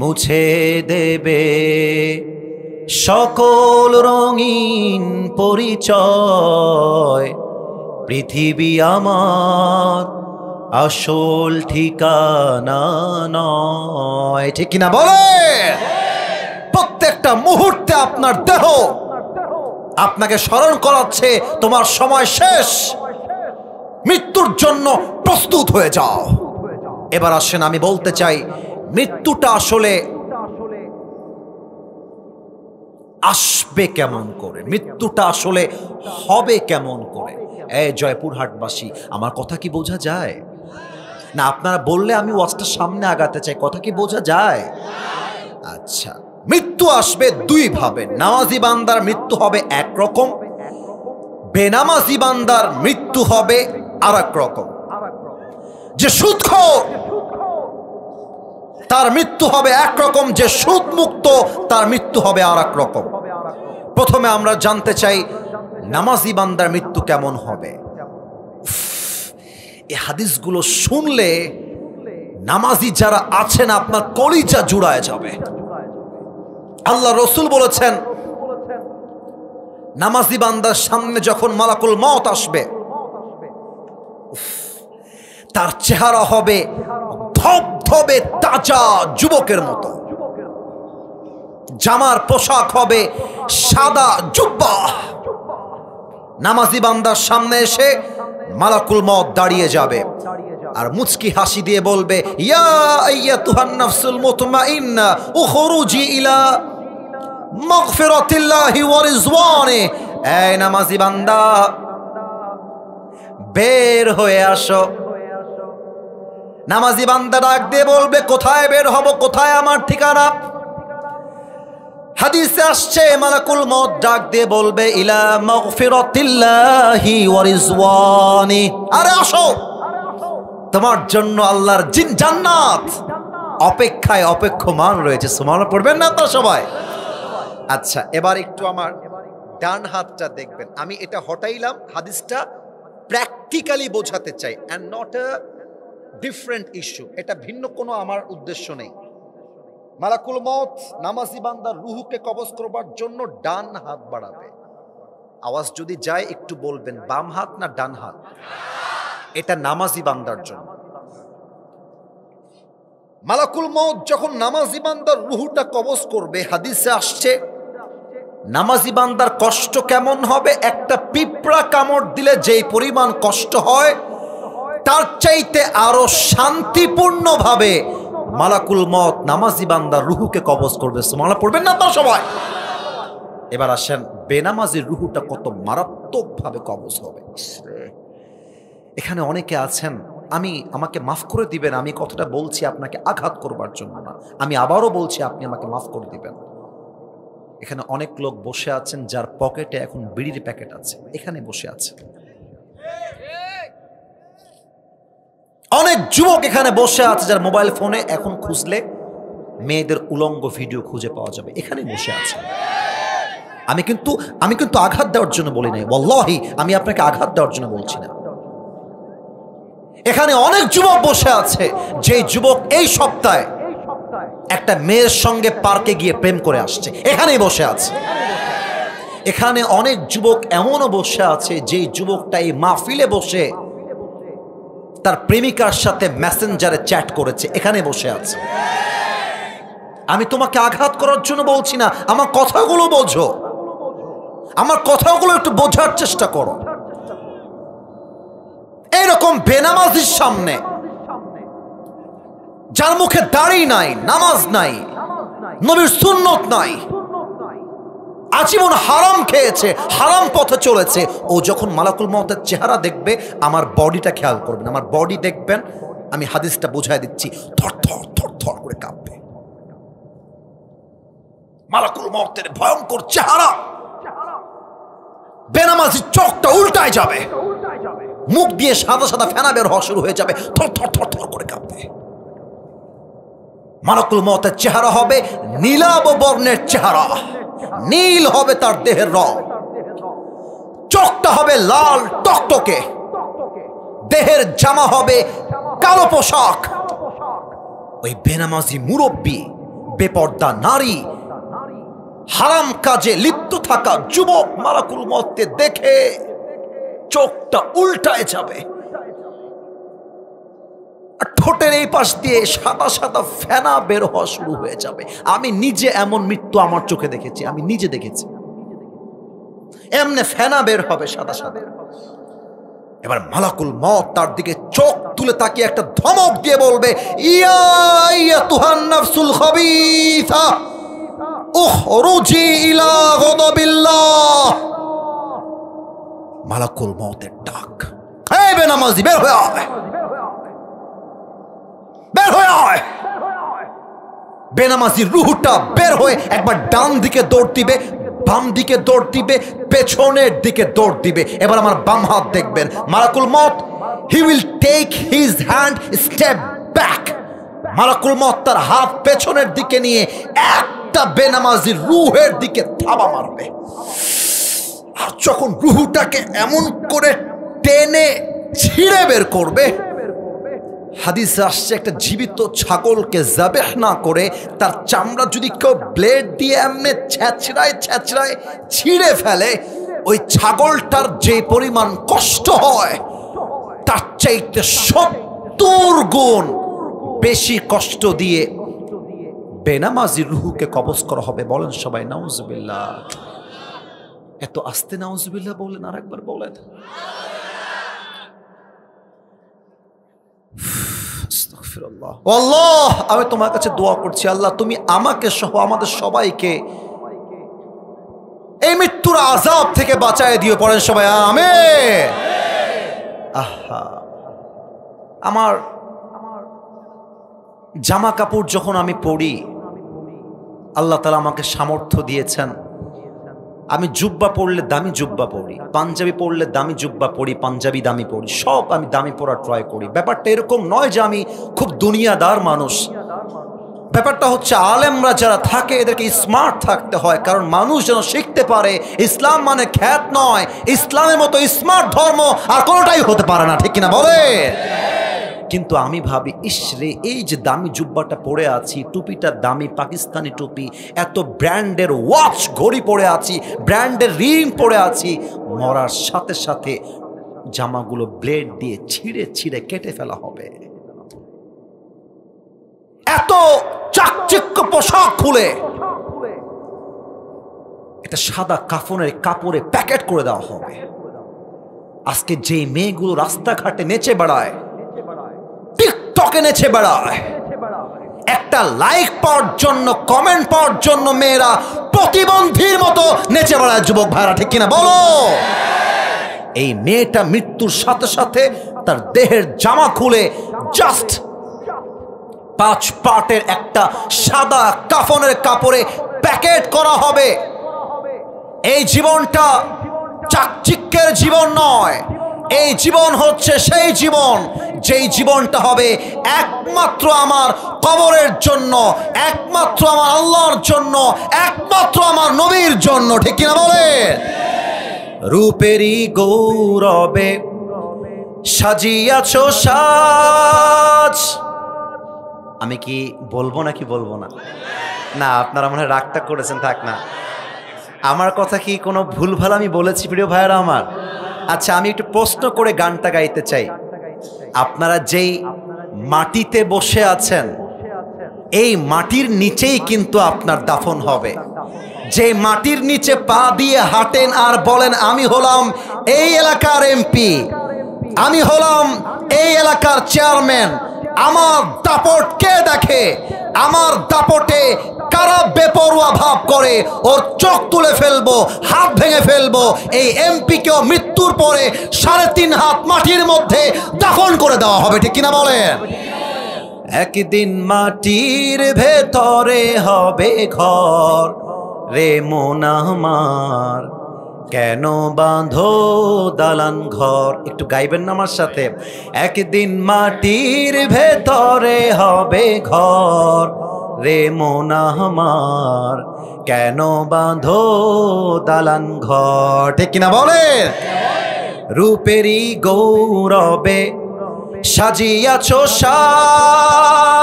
মুছে দেবে সকল রঙিন পরিচয়। পৃথিবী আমার আসল ঠিকানা নয়, ঠিক কিনা বলে? প্রত্যেকটা মুহূর্তে আপনার দেহ আপনাকে স্মরণ করাচ্ছে তোমার সময় শেষ, মৃত্যুর জন্য প্রস্তুত হয়ে যাও। এবার আসেন, আমি বলতে চাই মৃত্যুটা আসলে আসবে কেমন করে, মৃত্যুটা আসলে হবে কেমন করে। এই জয়পুরহাটবাসী, আমার কথা কি বোঝা যায় না? আপনারা বললে আমি ওয়াজটা সামনে আগাতে চাই, কথা কি বোঝা যায়? আচ্ছা, মৃত্যু আসবে 2 ভাবে। নামাজি বান্দার মৃত্যু হবে একরকম, বেনামাজি বান্দার মৃত্যু হবে আর এক রকম। যে সুদখোর তার মৃত্যু হবে একরকম, যে সুদ মুক্ত তার মৃত্যু হবে আর এক রকম। প্রথমে আমরা জানতে চাই নামাজি বান্দার মৃত্যু কেমন হবে। এই হাদিসগুলো শুনলে নামাজি যারা আছেন আপনার কলিজা জুড়ায় যাবে। আল্লাহ রসুল বলেছেন, নামাজি বান্দার সামনে যখন মালাকুল মওত আসবে, তার চেহারা হবে ধবধবে তাজা যুবকের মতো, জামার পোশাক হবে সাদা জুব্বা। নামাজি বান্দার সামনে এসে মালাকুল মওত দাঁড়িয়ে যাবে আর মুচকি হাসি দিয়ে বলবে, ইয়া আইয়াতুহান নাফসুল মুতমাইন্না উখরুজি ইলা মাগফিরাতিল্লাহি ওয়া রিজওয়ানি। এই নামাজি বান্দা, বের হয়ে আসো। নামাজি বান্দা ডাক দিয়ে বলবে, কোথায় বের হব, কোথায় আমার ঠিকানা? হাদিসে আসছে মালাকুল মওত ডাক দিয়ে বলবে, ইলা মাগফিরাতিল্লাহি ওয়া রিজওয়ানি। আরে আসো, তোমার জন্য আল্লাহর জান্নাত অপেক্ষায় অপেক্ষমান রয়েছে। সুবহানাল্লাহ পড়বেন না তো সবাই? আচ্ছা, এবার একটু আমার ডান হাতটা দেখবেন। আমি এটা হটাইলাম, হাদিসটা প্র্যাকটিক্যালি বোঝাতে চাই, and not a different issue. এটা ভিন্ন কোনো আমার উদ্দেশ্য নেই। মালাকুল মওত নামাজি বান্দার রুহুকে কবজ করবার জন্য ডান হাত বাড়াবে। আওয়াজ যদি যায় একটু বলবেন, বাম হাত না ডান হাত? এটা নামাজি বান্দার জন্য। মালাকুল মওত যখন নামাজি বান্দার রুহুটা কবজ করবে, হাদিসে আসছে নামাজি বান্দার কষ্ট কেমন হবে। একটা পিঁপড়া কামড় দিলে যেই পরিমাণ কষ্ট হয়, তার চাইতে আরো শান্তিপূর্ণ ভাবে মালাকুল মওত নামাজি বান্দার রুহুকে কবজ করবে। সুবহানাল্লাহ পড়বেন না তো সবাই? এবার আসেন, বেনামাজির রুহুটা কত মারাত্মক ভাবে কবজ হবে। এখানে অনেকে আছেন, আমাকে মাফ করে দিবেন, আমি কথাটা বলছি আপনাকে আঘাত করবার জন্য না, আমি আবারও বলছি আপনি আমাকে মাফ করে দিবেন। এখানে অনেক লোক বসে আছেন যার পকেটে এখন বিড়ির প্যাকেট আছে, এখানে বসে আছে। অনেক যুবক এখানে বসে আছে যার মোবাইল ফোনে এখন খুঁজলে মেয়েদের উলঙ্গ ভিডিও খুঁজে পাওয়া যাবে, এখানে বসে আছে। আমি কিন্তু আঘাত দেওয়ার জন্য বলি নাই, ওয়াল্লাহি আমি আপনাকে আঘাত দেওয়ার জন্য বলছি না। এখানে অনেক যুবক বসে আছে যে যুবক এই সপ্তাহে একটা মেয়ের সঙ্গে পার্কে গিয়ে প্রেম করে আসছে, এখানেই বসে আছে। এখানে অনেক যুবক এমনও বসে আছে যে যুবকটা এই মাহফিলে বসে তার প্রেমিকার সাথে মেসেঞ্জারে চ্যাট করেছে, এখানে বসে আছে। আমি তোমাকে আঘাত করার জন্য বলছি না, আমার কথাগুলো বোঝো, আমার কথাগুলো একটু বোঝার চেষ্টা করো। এইরকম বেনামাজির সামনে, যার মুখে দাড়ি নাই, নামাজ নাই, নবীর সুন্নত নাই, আজীবন হারাম খেয়েছে, হারাম পথে চলেছে, ও যখন মালাকুল মউতের চেহারা দেখবে, আমার বডিটা খেয়াল করবেন, আমার বডি দেখবেন, আমি হাদিসটা বুঝাই দিচ্ছি, থর থর থর থর করে কাঁপবে। মালাকুল মউতের ভয়ঙ্কর চেহারা, বেনামাজির চোখটা উল্টায় যাবে, মুখ দিয়ে সাদা সাদা ফেনা বের হওয়া শুরু হয়ে যাবে, থর থর থর থর করে কাঁপবে। মালাকুল মউতের চেহারা হবে নীলাভ বর্ণের চেহারা, নীল হবে তার দেহের রং, চোখটা হবে লাল টকটকে, দেহের জামা হবে কালো পোশাক। ওই বেনামাজি মুরব্বী, বেপর্দা নারী, হারাম কাজে লিপ্ত থাকা যুবক মালাকুল মউতকে দেখে চোখটা উল্টায় যাবে, ঠোঁটের এই পাশ দিয়ে সাদা সাদা ফেনা বের হওয়া শুরু হয়ে যাবে। আমি নিজে এমন মৃত্যু আমার চোখে দেখেছি, আমি নিজে দেখেছি, এমনে ফেনা বের হবে সাদা সাদা। এবার মালাকুল মউত তার দিকে চোখ তুলে তাকিয়ে একটা ধমক দিয়ে বলবে, ইয়া আইয়াতুহান নাফসুল খাবিসা উখরুজি ইলা গাদাবিল্লাহ। মালাকুল মউতের ডাক, এই বেনামাজি বের হয়ে আয়, বের হয়ে আয়। বেনামাজির রুহটা বের হয়ে একবার ডান দিকে দৌড় দিবে, বাম দিকে দৌড় দিবে, পেছনের দিকে দৌড় দিবে। এবার আমার বাম হাত দেখবেন, মালাকুল মউত he will take his hand step back. মালাকুল মউত তার হাত পেছনের দিকে নিয়ে একটা বেনামাজির রুহের দিকে থাবা মারবে, আর যখন রুহটাকে এমন করে টেনে ছিঁড়ে বের করবে, হাদিসে আসছে একটা জীবিত ছাগলকে যাবেহ না করে তার চামড়া যদি কেউ ব্লেড দিয়ে এমনি ছ্যাঁচড়ায় ছ্যাঁচড়ায় ছিঁড়ে ফেলে, ওই ছাগলটার যে পরিমাণ কষ্ট হয় তার চাইতে 70 গুণ বেশি কষ্ট দিয়ে বেনামাজির রুহকে কবজ করা হবে। বলেন সবাই নাউজুবিল্লাহ। এত আস্তে নাউজুবিল্লাহ বলেন, আর একবার বলেন। আল্লাহ, আমি তোমার কাছে দোয়া করছি, আল্লাহ তুমি আমাকে সহ আমাদের সবাইকে এই মৃত্যুর আযাব থেকে বাঁচায় দিও। পড়েন সবাই আমিন। আহা, আমার জামা কাপড় যখন আমি পরি, আল্লাহ তাআলা আমাকে সামর্থ্য দিয়েছেন, আমি জুব্বা পরলে দামি জুব্বা পরি, পাঞ্জাবি পরলে দামি জুব্বা পরি, পাঞ্জাবি দামি পরি, সব আমি দামি পরা ট্রাই করি। ব্যাপারটা এরকম নয় যে আমি খুব দুনিয়াদার মানুষ, ব্যাপারটা হচ্ছে আলেমরা যারা থাকে এদেরকে স্মার্ট থাকতে হয়, কারণ মানুষ যেন শিখতে পারে ইসলাম মানে খ্যাত নয়, ইসলামের মতো স্মার্ট ধর্ম আর কোনোটাই হতে পারে না, ঠিক কিনা বলে? কিন্তু আমি ভাবি, ইসরে এই যে দামি জুব্বাটা পরে আছি, টুপিটা দামি পাকিস্তানি টুপি, এত ব্র্যান্ডের ওয়াচ ঘড়ি পরে আছি, ব্র্যান্ডের রিং পরে আছি, মরার সাথে সাথে জামাগুলো ব্লেড দিয়ে ছিঁড়ে ছিঁড়ে কেটে ফেলা হবে। এত চাকচিক্য পোশাক খুলে এটা সাদা কাফনের কাপড়ে প্যাকেট করে দেওয়া হবে। আজকে যে মেয়েগুলো রাস্তাঘাটে নেচে বেড়ায়, টিকটকে নেচে বেড়ায়, একটা লাইক পাওয়ার জন্য, কমেন্ট পাওয়ার জন্য মেয়েরা প্রতিবন্ধীর মতো নেচে বেড়ায়, যুবক ভাইরা, ঠিক কিনা বলো? এই মেয়েটা মৃত্যুর সাথে সাথে তার দেহের জামা খুলে জাস্ট 5 পার্টের একটা সাদা কাফনের কাপড়ে প্যাকেট করা হবে। এই জীবনটা চাকচিক্যের জীবন নয়, এই জীবন হচ্ছে সেই জীবন যেই জীবনটা হবে একমাত্র আমার কবরের জন্য, একমাত্র আমার আল্লাহর জন্য, একমাত্র আমার নবীর জন্য। ঠিক কিনা বলে? রূপেরই গৌরবে সাজিয়াছ সাজ। আমি কি বলবো নাকি বলবো না? না, আপনারা মনে হয় রাগটা করেছেন, থাক না। আমার কথা কি কোনো ভুলভাল আমি বলেছি প্রিয় ভাইয়েরা আমার? আচ্ছা, আমি একটু প্রশ্ন করে গানটা গাইতে চাই। আপনারা যেই মাটিতে বসে আছেন, এই মাটির নিচেই কিন্তু আপনার দাফন হবে। যে মাটির নিচে পা দিয়ে হাঁটেন আর বলেন আমি হলাম এই এলাকার এমপি, আমি হলাম এই এলাকার চেয়ারম্যান, আমার দাপট কে দেখে? আমার দাপটে কারা বেপরোয়া ভাব করে ওর চোখ তুলে ফেলবো, হাত ভেঙে ফেলবো। এই এমপিকেও মৃত্যুর পরে 3.5 হাত মাটির মধ্যে দাফন করে দেওয়া হবে। ঠিক কিনা বলেন? একদিন মাটির ভেতরে হবে ঘর রে মন আমার, কেন বাঁধো দালান ঘর। একটু গাইবেন না আমার সাথে? একদিন মাটির ভেতরে হবে ঘর রে মন আমার, কেন বাঁধো দালান ঘর। ঠিক কিনা বলে? রূপেরই গৌরবে সাজিয়াছ সাজ,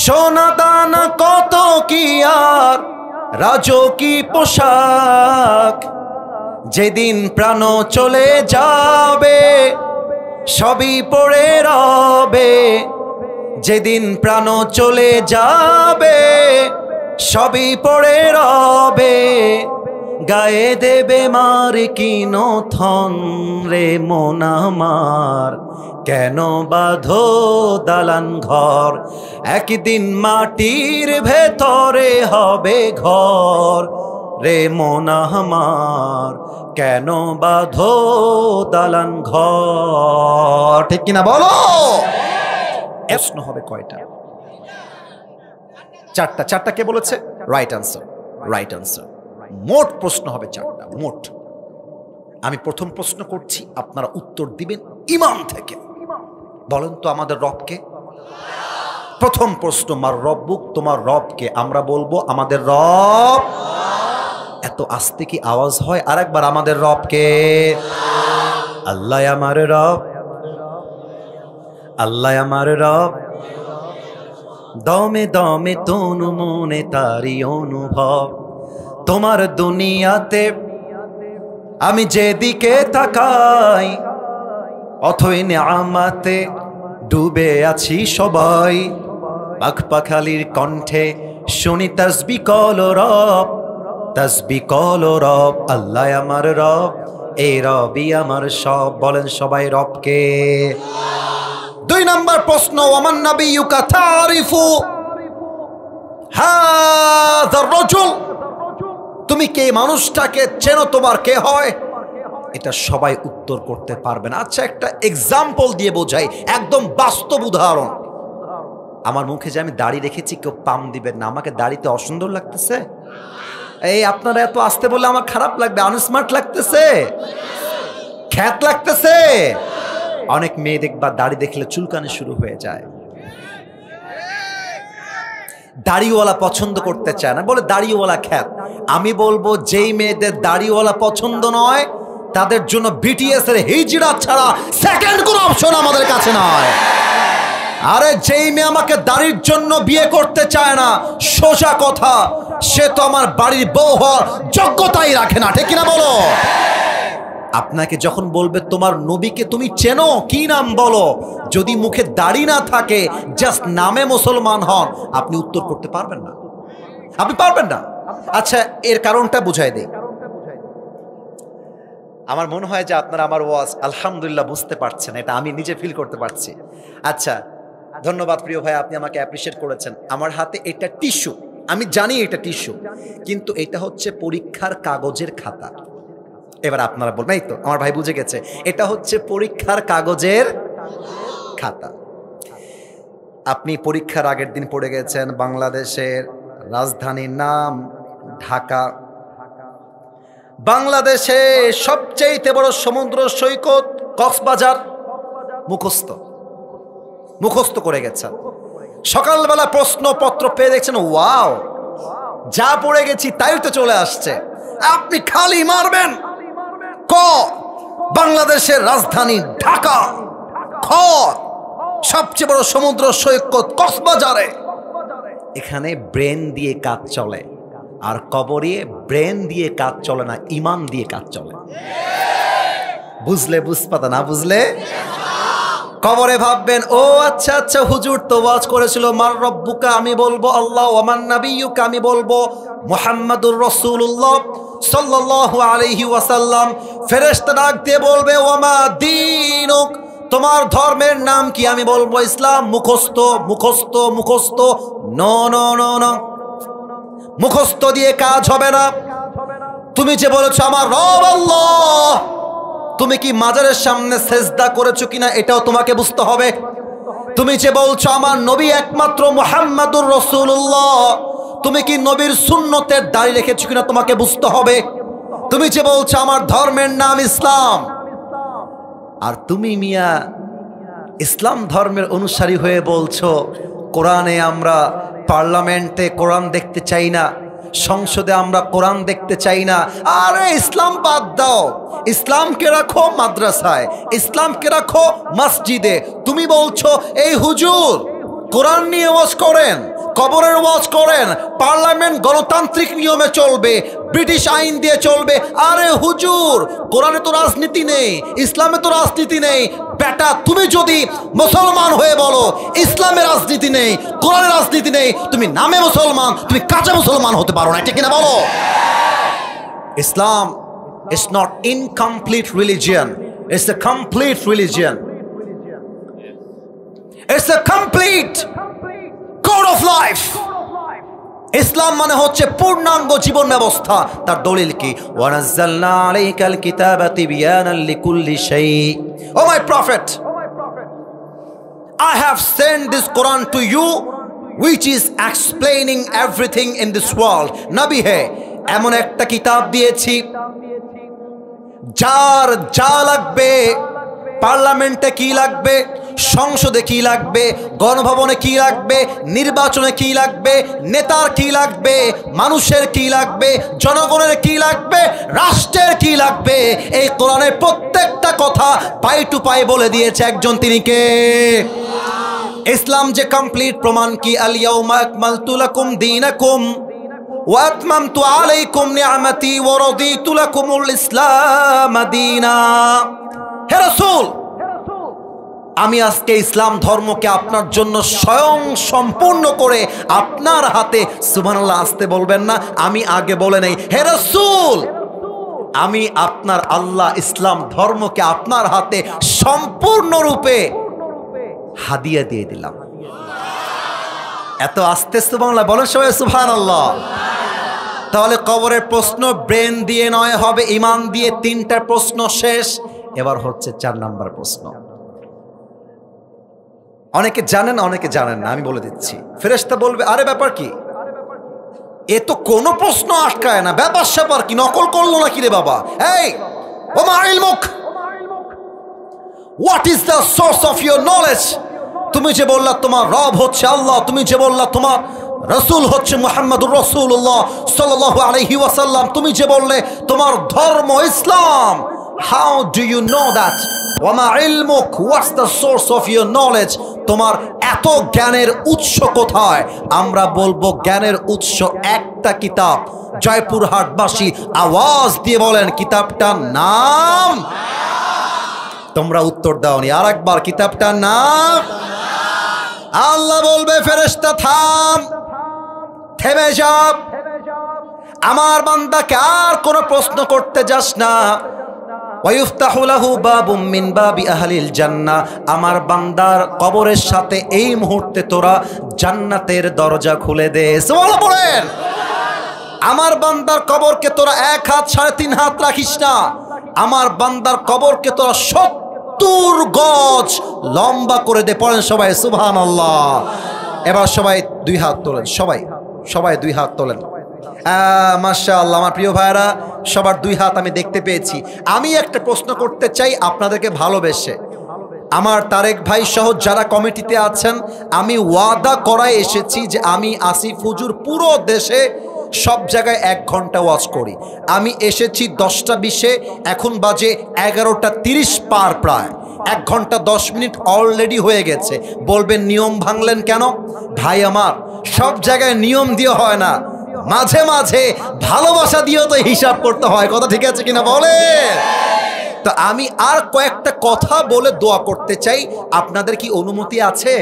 সোনা দানা কত কি আর রাজকী পোশাক, যেদিন প্রাণ চলে যাবে সবই পড়ে রবে, যেদিন প্রাণ চলে যাবে সবই পড়ে রবে, গায়ে দেবে মার কিনো থন রে মন আমার, কেন বাঁধো দালান ঘর। একদিন মাটির ভেতরে হবে ঘর রে মন আমার, কেন বাঁধো দালান ঘর। ঠিক কিনা বলো? প্রশ্ন হবে কয়টা? 4টা। 4টা কে বলেছে? Right answer, right answer. মোট প্রশ্ন হবে 4টা, মোট। আমি প্রথম প্রশ্ন করছি, আপনারা উত্তর দিবেন ঈমান থেকে। বলেন তো আমাদের রবকে? প্রথম প্রশ্ন, মার রব্বুক, তোমার রবকে? আমরা বলবো আমাদের রব। এত আস্তে কি আওয়াজ হয়? আরেকবার, আমাদের রবকে? আল্লাহ আমার রব, আল্লাহ আমার রব, দমে দমে তনু মনে তারি অনুভব। তোমার দুনিয়াতে আমি যেদিকে তাকাই, অথই নিয়ামতে ডুবে আছি সবাই। পাখ পাখালির কণ্ঠে শুনি তাসবি কল রব, তাসবি কল রব। আল্লাহ আমার রব, এই রবই আমার সব। বলেন সবাই রবকে। 2 নম্বর প্রশ্ন, ওমান নাবিয়্যুকা তারিফু হাযার রাজুল, তুমি কে মানুষটাকে চেনো, তোমার কে হয়? এটা সবাই উত্তর করতে পারবে না। আচ্ছা, একটা এক্সাম্পল দিয়ে বোঝাই, একদম বাস্তব উদাহরণ। আমার মুখে যে আমি দাড়ি রেখেছি, কেউ পাম দিবেন না। আমাকে দাড়িতে অসুন্দর লাগতেছে? এই আপনারা এত আসতে বললে আমার খারাপ লাগবে, আনস্মার্ট লাগতেছে, খ্যাত লাগতেছে। অনেক মেয়ে দেখবা দাড়ি দেখলে চুলকানি শুরু হয়ে যায়, দাড়িওয়ালা পছন্দ করতে চায় না, বলে দাড়িওয়ালা খ্যাত। আমি বলবো যেই মেয়েদের দাড়িওয়ালা পছন্দ নয়, তাদের জন্য বিটিএস এর হিজড়া ছাড়া সেকেন্ড কোনো অপশন আমাদের কাছে নয়। আরে যেই মেয়ে আমাকে দাড়ির জন্য বিয়ে করতে চায় না, সোজা কথা, সে তো আমার বাড়ির বউ হওয়ার যোগ্যতাই রাখে না। ঠিক কিনা বলো? আপনাকে যখন বলবে তোমার নবীকে তুমি চেনো, কি নাম বলো, যদি মুখে দাড়ি না থাকে, জাস্ট নামে মুসলমান হন, আপনি উত্তর করতে পারবেন না, আপনি পারবেন না। আচ্ছা, এর কারণটা বুঝাই দেই। আমার মনে হয় যে আপনারা আমার ওয়াজ আলহামদুলিল্লাহ বুঝতে পারছেন, এটা আমি নিজে ফিল করতে পারছি। আচ্ছা, ধন্যবাদ প্রিয় ভাই, আপনি আমাকে অ্যাপ্রিশিয়েট করেছেন। আমার হাতে এটা টিস্যু, আমি জানি এটা টিস্যু, কিন্তু এটা হচ্ছে পরীক্ষার কাগজের খাতা। এবার আপনারা বলবেন এই তো আমার ভাই বুঝে গেছে, এটা হচ্ছে পরীক্ষার কাগজের খাতা। আপনি পরীক্ষার আগের দিন পড়ে গেছেন বাংলাদেশের রাজধানীর নাম ঢাকা, বাংলাদেশে সবচেয়ে বড় সমুদ্র সৈকত কক্সবাজার মুখস্থ করে গেছেন। সকালবেলা প্রশ্নপত্র পেয়ে দেখছেন, ওয়াও, যা পড়ে গেছি তাই তো চলে আসছে। আপনি খালি মারবেন ক বাংলাদেশের রাজধানী ঢাকা, খ সবচেয়ে বড় সমুদ্র সৈকত কক্সবাজারে। এখানে ব্রেন দিয়ে কাজ চলে, আর কবরে ব্রেন দিয়ে কাজ চলে না, ইমান দিয়ে কাজ চলে। বুঝলে বুঝপাতা, না বুঝলে কবরে ভাববেন, ও আচ্ছা আচ্ছা, হুজুর তো ওয়াজ করেছিল মার রব্বুকা, আমি বলবো আল্লাহ, ওয়ামান নাবিয়্যুকা, আমি বলবো মুহাম্মাদুর রাসূলুল্লাহ সাল্লাল্লাহু আলাইহি ওয়াসাল্লাম। ফেরেশতা ডাক দিয়ে বলবে, ওয়ামা দীনুক, তোমার ধর্মের নাম কি? আমি বলবো ইসলাম। মুখস্থ মুখস্থ মুখস্থ, নো নো নো নো, মুখস্থ দিয়ে কাজ হবে না। তুমি যে বলেছো আমার রব আল্লাহ, তুমি কি মাজারের সামনে সেজদা করেছো কিনা এটাও তোমাকে বুঝতে হবে। তুমি যে বলছো আমার নবী একমাত্র মুহাম্মাদুর রাসূলুল্লাহ, তুমি কি নবীর সুন্নতের দাড়ি রেখেছো কিনা তোমাকে বুঝতে হবে। তুমি যে বলছো আমার ধর্মের নাম ইসলাম, আর তুমি মিয়া ইসলাম ধর্মের অনুসারী হয়ে বলছো কোরআনে আমরা পার্লামেন্টে কোরআন দেখতে চাই না, সংসদে আমরা কোরআন দেখতে চাই না। আরে ইসলাম বাদ দাও, ইসলামকে রাখো মাদ্রাসায়, ইসলামকে রাখো মসজিদে। তুমি বলছো এই হুজুর কোরআন নিয়ে ওয়াজ করেন, কবরের ওয়াজ করেন, পার্লামেন্ট গণতান্ত্রিক নিয়মে চলবে, ব্রিটিশ আইন দিয়ে চলবে। আরে হুজুর, কোরআনে তো রাজনীতি নেই, ইসলামে তো রাজনীতি নেই। বেটা, তুমি যদি মুসলমান হয়ে বলো ইসলামে রাজনীতি নেই, কোরআনে রাজনীতি নেই, তুমি নামে মুসলমান, তুমি কাঁচা মুসলমান হতে পারো না, ঠিক কিনা বলো? ইসলাম is not incomplete religion, it's a complete religion, it's a complete code of life. ইসলাম মানে হচ্ছে পূর্ণাঙ্গ জীবন ব্যবস্থা। তার দলিল কি? ওয়ানাজ্জালনা আলাইকাল কিতাবা তিবয়ানাল লিকুল্লি শাই। O my prophet, I have sent this Quran to you which is explaining everything in this world. নবী হে, এমন একটা কিতাব দিয়েছি যার যা লাগবে, পার্লামেন্টে কি লাগবে, সংসদে কি লাগবে, গণভবনে কি লাগবে, নির্বাচনে কি লাগবে, নেতার কি লাগবে, মানুষের কি লাগবে, জনগণের কি লাগবে, রাষ্ট্রের কি লাগবে, এই কোরআনের প্রত্যেকটা কথা পাই টু পাই বলে দিয়েছে একজন, তিনি কে? ইসলাম যে কমপ্লিট প্রমাণ কি? আল ইয়াউমা আকমালতু লাকুম দীনাকুম ওয়া আতমামতু আলাইকুম নি'মাতি ওয়া রাদিতু লাকুমুল ইসলাম দীনা। হে রাসূল, আমি আজকে ইসলাম ধর্মকে আপনার জন্য স্বয়ং সম্পূর্ণ করে আপনার হাতে, সুবহানাল্লাহ, আসতে বলবেন না, আমি আগে বলে নেই, হে রাসূল, আমি আপনার আল্লাহ ইসলাম ধর্মকে আপনার হাতে সম্পূর্ণরূপে হাদিয়া দিয়ে দিলাম। এত আস্তে সুবহানাল্লাহ বলেন সবাই, সুবহানাল্লাহ। তাহলে কবরের প্রশ্ন ব্রেন দিয়ে নয়, হবে ইমান দিয়ে। তিনটা প্রশ্ন শেষ। এবার হচ্ছে 4 নাম্বার প্রশ্ন। অনেকে জানেন, অনেকে জানেন না, আমি বলে দিচ্ছি। ফেরেশতা বলবে, আরে ব্যাপার কি, এ তো কোনো প্রশ্ন আটকায় না, ব্যাপার স্যাপার কি, নকল করলো নাকি রে বাবা? এই ওমা ইলমুক, what is the source of your knowledge? তুমি যে বললা তোমার রব হচ্ছে আল্লাহ, তুমি যে বললা তোমার রাসূল হচ্ছে মুহাম্মাদুর রাসূলুল্লাহ সাল্লাল্লাহু আলাইহি ওয়াসাল্লাম, তুমি যে বললে তোমার ধর্ম ইসলাম, how do you know that? ওয়ামা ইলমুক, what's the source of your knowledge? তোমার এত জ্ঞানের উৎস কোথায়? আমরা বলবো জ্ঞানের উৎস একটা কিতাব। জয়পুরহাটবাসী আওয়াজ দিয়ে বলেন কিতাবটার নাম। তোমরা উত্তর দাওনি, আর একবার কিতাবটার নাম। আল্লাহ বলবে, ফেরেশতা থাম, থেমে যা, আমার বান্দাকে আর কোনো প্রশ্ন করতে যাস না। ওয়ায়ুফতাহু লাহু বাবুম মিন বাবি আহলিল জান্নাহ, আমার বান্দার কবরের সাথে এই মুহূর্তে তোরা জান্নাতের দরজা খুলে দে। সুবহানাল্লাহ বলেন। আমার বান্দার কবরকে তোরা 1 হাত 3.5 হাত রাখিস না, আমার বান্দার কবরকে তোরা 70 গজ লম্বা করে দে। পড়েন সবাই সুবহানাল্লাহ। এবার সবাই 2 হাত তোলেন, সবাই 2 হাত তোলেন। মাশাআল্লাহ, আমার প্রিয় ভাইরা সবার দুই হাত আমি দেখতে পেয়েছি। আমি একটা প্রশ্ন করতে চাই আপনাদেরকে ভালোবেসে। আমার তারেক ভাই সহ যারা কমিটিতে আছেন, আমি ওয়াদা করায় এসেছি যে আমি আসিফ হুজুর পুরো দেশে সব জায়গায় 1 ঘন্টা ওয়াজ করি। আমি এসেছি 10টা 20-এ, এখন বাজে 11টা 30 পার, প্রায় 1 ঘন্টা 10 মিনিট অলরেডি হয়ে গেছে। বলবেন নিয়ম ভাঙলেন কেন? ভাই আমার, সব জায়গায় নিয়ম দিয়ে হয় না, মাঝে মাঝে ভালোবাসা দিয়েও তো হিসাব করতে হয়। কথা ঠিক আছে কিনা বলে? তো আমি আর কয়েকটা কথা বলে দোয়া করতে চাই। আপনাদের কি অনুমতি আছে?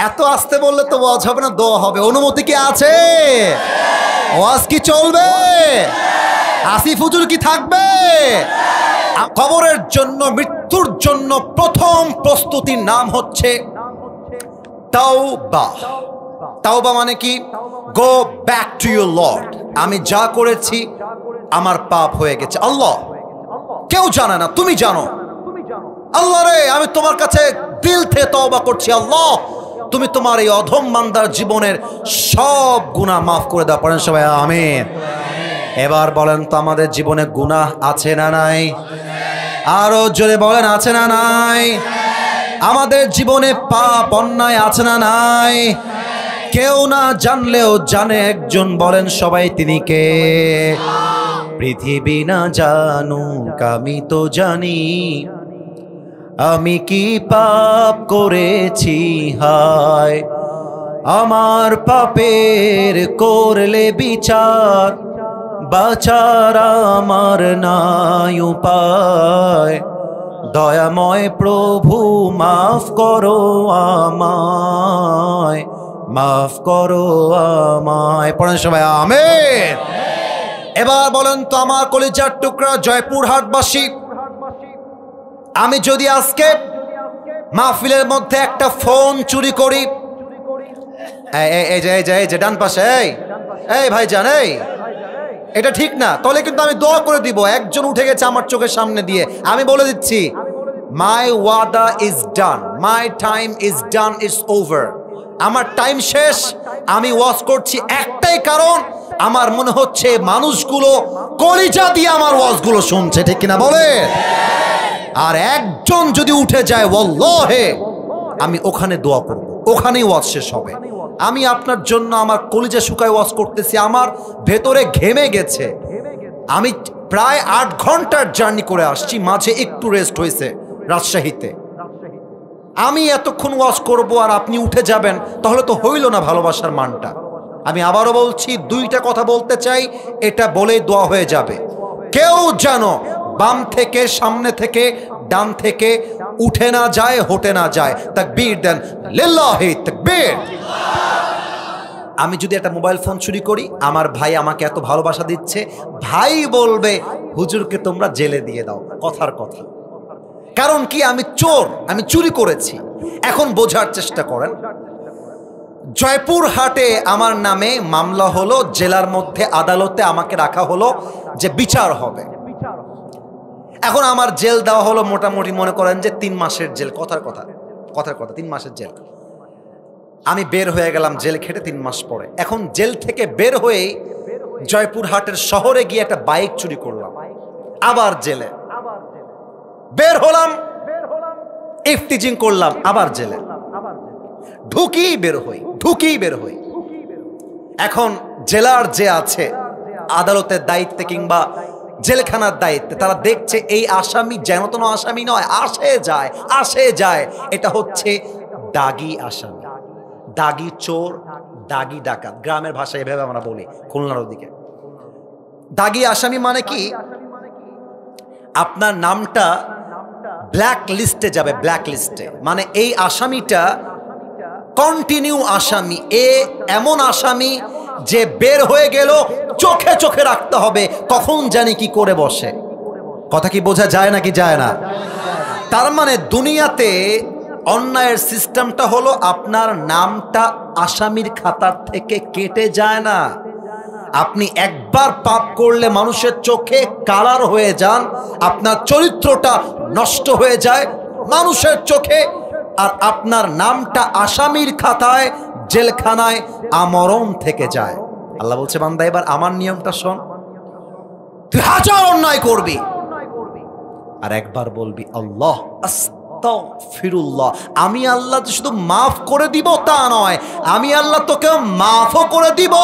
এত আসতে বললে তো ওয়াজ হবে না, দোয়া হবে। অনুমতি কি আছে? ওয়াজ কি চলবে? আসিফ হুজুর কি থাকবে? কবরের জন্য, মৃত্যুর জন্য প্রথম প্রস্তুতির নাম হচ্ছে তাওবা। তাওবা মানে কি? Go back to your Lord. আমি যা করেছি আমার পাপ হয়ে গেছে, আল্লাহ কেউ জানে না, তুমি জানো। আল্লাহ রে, আমি তোমার কাছে দিল থেকে তওবা করছি, আল্লাহ তুমি তোমার এই অধম বান্দার জীবনের সব গুনাহ মাফ করে দাও। পড়েন সবাই আমিন। এবার বলেন তো, আমাদের জীবনে গুনাহ আছে না নাই? আরো জোরে বলেন, আছে না নাই? আমাদের জীবনে পাপ অন্যায় আছে না নাই? কেউ না জানলেও জানে একজন, বলেন সবাই তিনি কে? পৃথিবী না জানুক আমি তো জানি, আমি কি পাপ করেছি হায়। আমার পাপের করলে বিচার, বাঁচার আমার নাই উপায়। দয়াময় প্রভু মাফ করো আমায়, মাফ করো আমায়। পড়েন সবাই আমিন। এবার বলেন তো, আমার কলিজার টুকরা জয়পুরহাটবাসী, আমি যদি আজকে মাহফিলের মধ্যে একটা ফোন চুরি করি, এই যে ডান পাশে, এই ভাই জান, এটা ঠিক না, তাহলে কিন্তু আমি দোয়া করে দিব। একজন উঠে গেছে আমার চোখের সামনে দিয়ে, আমি বলে দিচ্ছি, মাই ওয়াদা is done, my time is done, it's over. আমার টাইম শেষ। আমি ওয়াজ করছি একটাই কারণ, আমার মনে হচ্ছে মানুষগুলো কলিজা দিয়ে আমার ওয়াজগুলো শুনছে, ঠিক কিনা বলে? আর একজন যদি উঠে যায়, ওয়াল্লাহে আমি ওখানে দোয়া করব, ওখানেই ওয়াজ শেষ হবে। আমি আপনার জন্য আমার কলিজা শুকায় ওয়াজ করতেছি, আমার ভেতরে ঘেমে গেছে। আমি প্রায় 8 ঘন্টার জার্নি করে আসছি, মাঝে একটু রেস্ট হয়েছে রাজশাহীতে। আমি এতক্ষণ ওয়াজ করব আর আপনি উঠে যাবেন, তাহলে তো হইল না ভালোবাসার মানটা। আমি আবারও বলছি, 2টা কথা বলতে চাই, এটা বলেই দোয়া হয়ে যাবে। কেউ যেন বাম থেকে, সামনে থেকে, ডান থেকে উঠে না যায়, হটে না যায়। তাকবীর দেন, লিল্লাহি তাকবীর। আমি যদি একটা মোবাইল ফোন চুরি করি, আমার ভাই আমাকে এত ভালোবাসা দিচ্ছে, ভাই বলবে হুজুরকে তোমরা জেলে দিয়ে দাও। কথার কথা। কারণ কি? আমি চোর, আমি চুরি করেছি। এখন বোঝার চেষ্টা করেন, জয়পুরহাটে আমার নামে মামলা হলো, জেলার মধ্যে আদালতে আমাকে রাখা হলো যে বিচার হবে। এখন আমার জেল দেওয়া হলো মোটামুটি মনে করেন যে 3 মাসের জেল। কথার কথা 3 মাসের জেল। আমি বের হয়ে গেলাম জেল খেটে 3 মাস পরে। এখন জেল থেকে বের হয়েই জয়পুরহাটের শহরে গিয়ে একটা বাইক চুরি করলাম, আবার জেলে। বের হলাম, ইফটিজিং করলাম, আবার জেলে। ঢুকি বের হই, ঢুকি বের হই। এখন জেলার যে আছে আদালতের দায়িত্বে কিংবা জেলখানার দায়িত্বে, তারা দেখছে এই আসামি যেন তেন আসামি নয়, আসে যায়। এটা হচ্ছে দাগি আসামি, দাগি চোর, দাগি ডাকাত। গ্রামের ভাষায় এভাবে আমরা বলি খুলনার ওদিকে। দাগি আসামি মানে কি? আপনার নামটা ব্ল্যাক লিস্টে যাবে। ব্ল্যাক লিস্টে মানে এই আসামিটা কন্টিনিউ আসামি, এমন আসামি যে বের হয়ে গেল চোখে চোখে রাখতে হবে, কখন জানি কি করে বসে। কথা কি বোঝা যায় নাকি যায় না? তার মানে দুনিয়াতে অন্যায়ের সিস্টেমটা হলো, আপনার নামটা আসামির খাতার থেকে কেটে যায় না। আপনি একবার পাপ করলে মানুষের চোখে কালার হয়ে যান, আপনার চরিত্রটা নষ্ট হয়ে যায় মানুষের চোখে, আর আপনার নামটা আসামির খাতায় জেলখানায় আমরণ থেকে যায়। আল্লাহ বলছে বান্দা এবার আমার নিয়মটা শোন, তুই হাজার অন্যায় করবি আর একবার বলবি আল্লাহ আস্তাগফিরুল্লাহ। আমি আল্লাহ শুধু মাফ করে দিব তা নয়, আমি আল্লাহ তোকে মাফও করে দিব,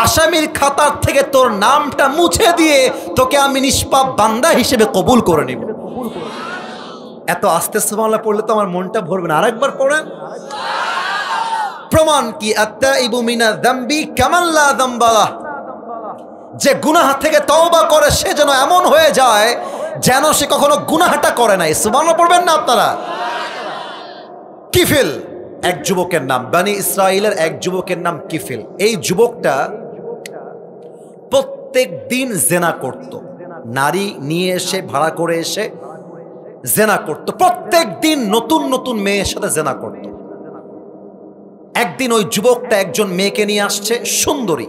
আসামির খাতার থেকে তোর নামটা মুছে দিয়ে তোকে আমি নিষ্পাপ বান্দা হিসেবে কবুল করে নিব। এত আস্তে সুবহানাল্লাহ পড়লে তো আমার মনটা ভরবে না। আরেকবার পড়েন। প্রমাণ কি আত্তাইবু মিনা যামবি কামান লা যামবা লাহ, যে গুনাহ থেকে তওবা করে সে যেন এমন হয়ে যায় যেন সে কখনো গুনাহটা করে নাই। সুবহানাল্লাহ পড়বেন না আপনারা? কিফিল এক যুবকের নাম, বনি ইসরাইলের এক যুবকের নাম কিফিল। এই যুবকটা প্রত্যেক দিন জেনা করত, নারী নিয়ে এসে ভাড়া করে এসে জেনা করত, প্রত্যেক দিন নতুন নতুন মেয়ের সাথে জেনা করত। একদিন ওই যুবকটা একজন মেয়েকে নিয়ে আসছে, সুন্দরী,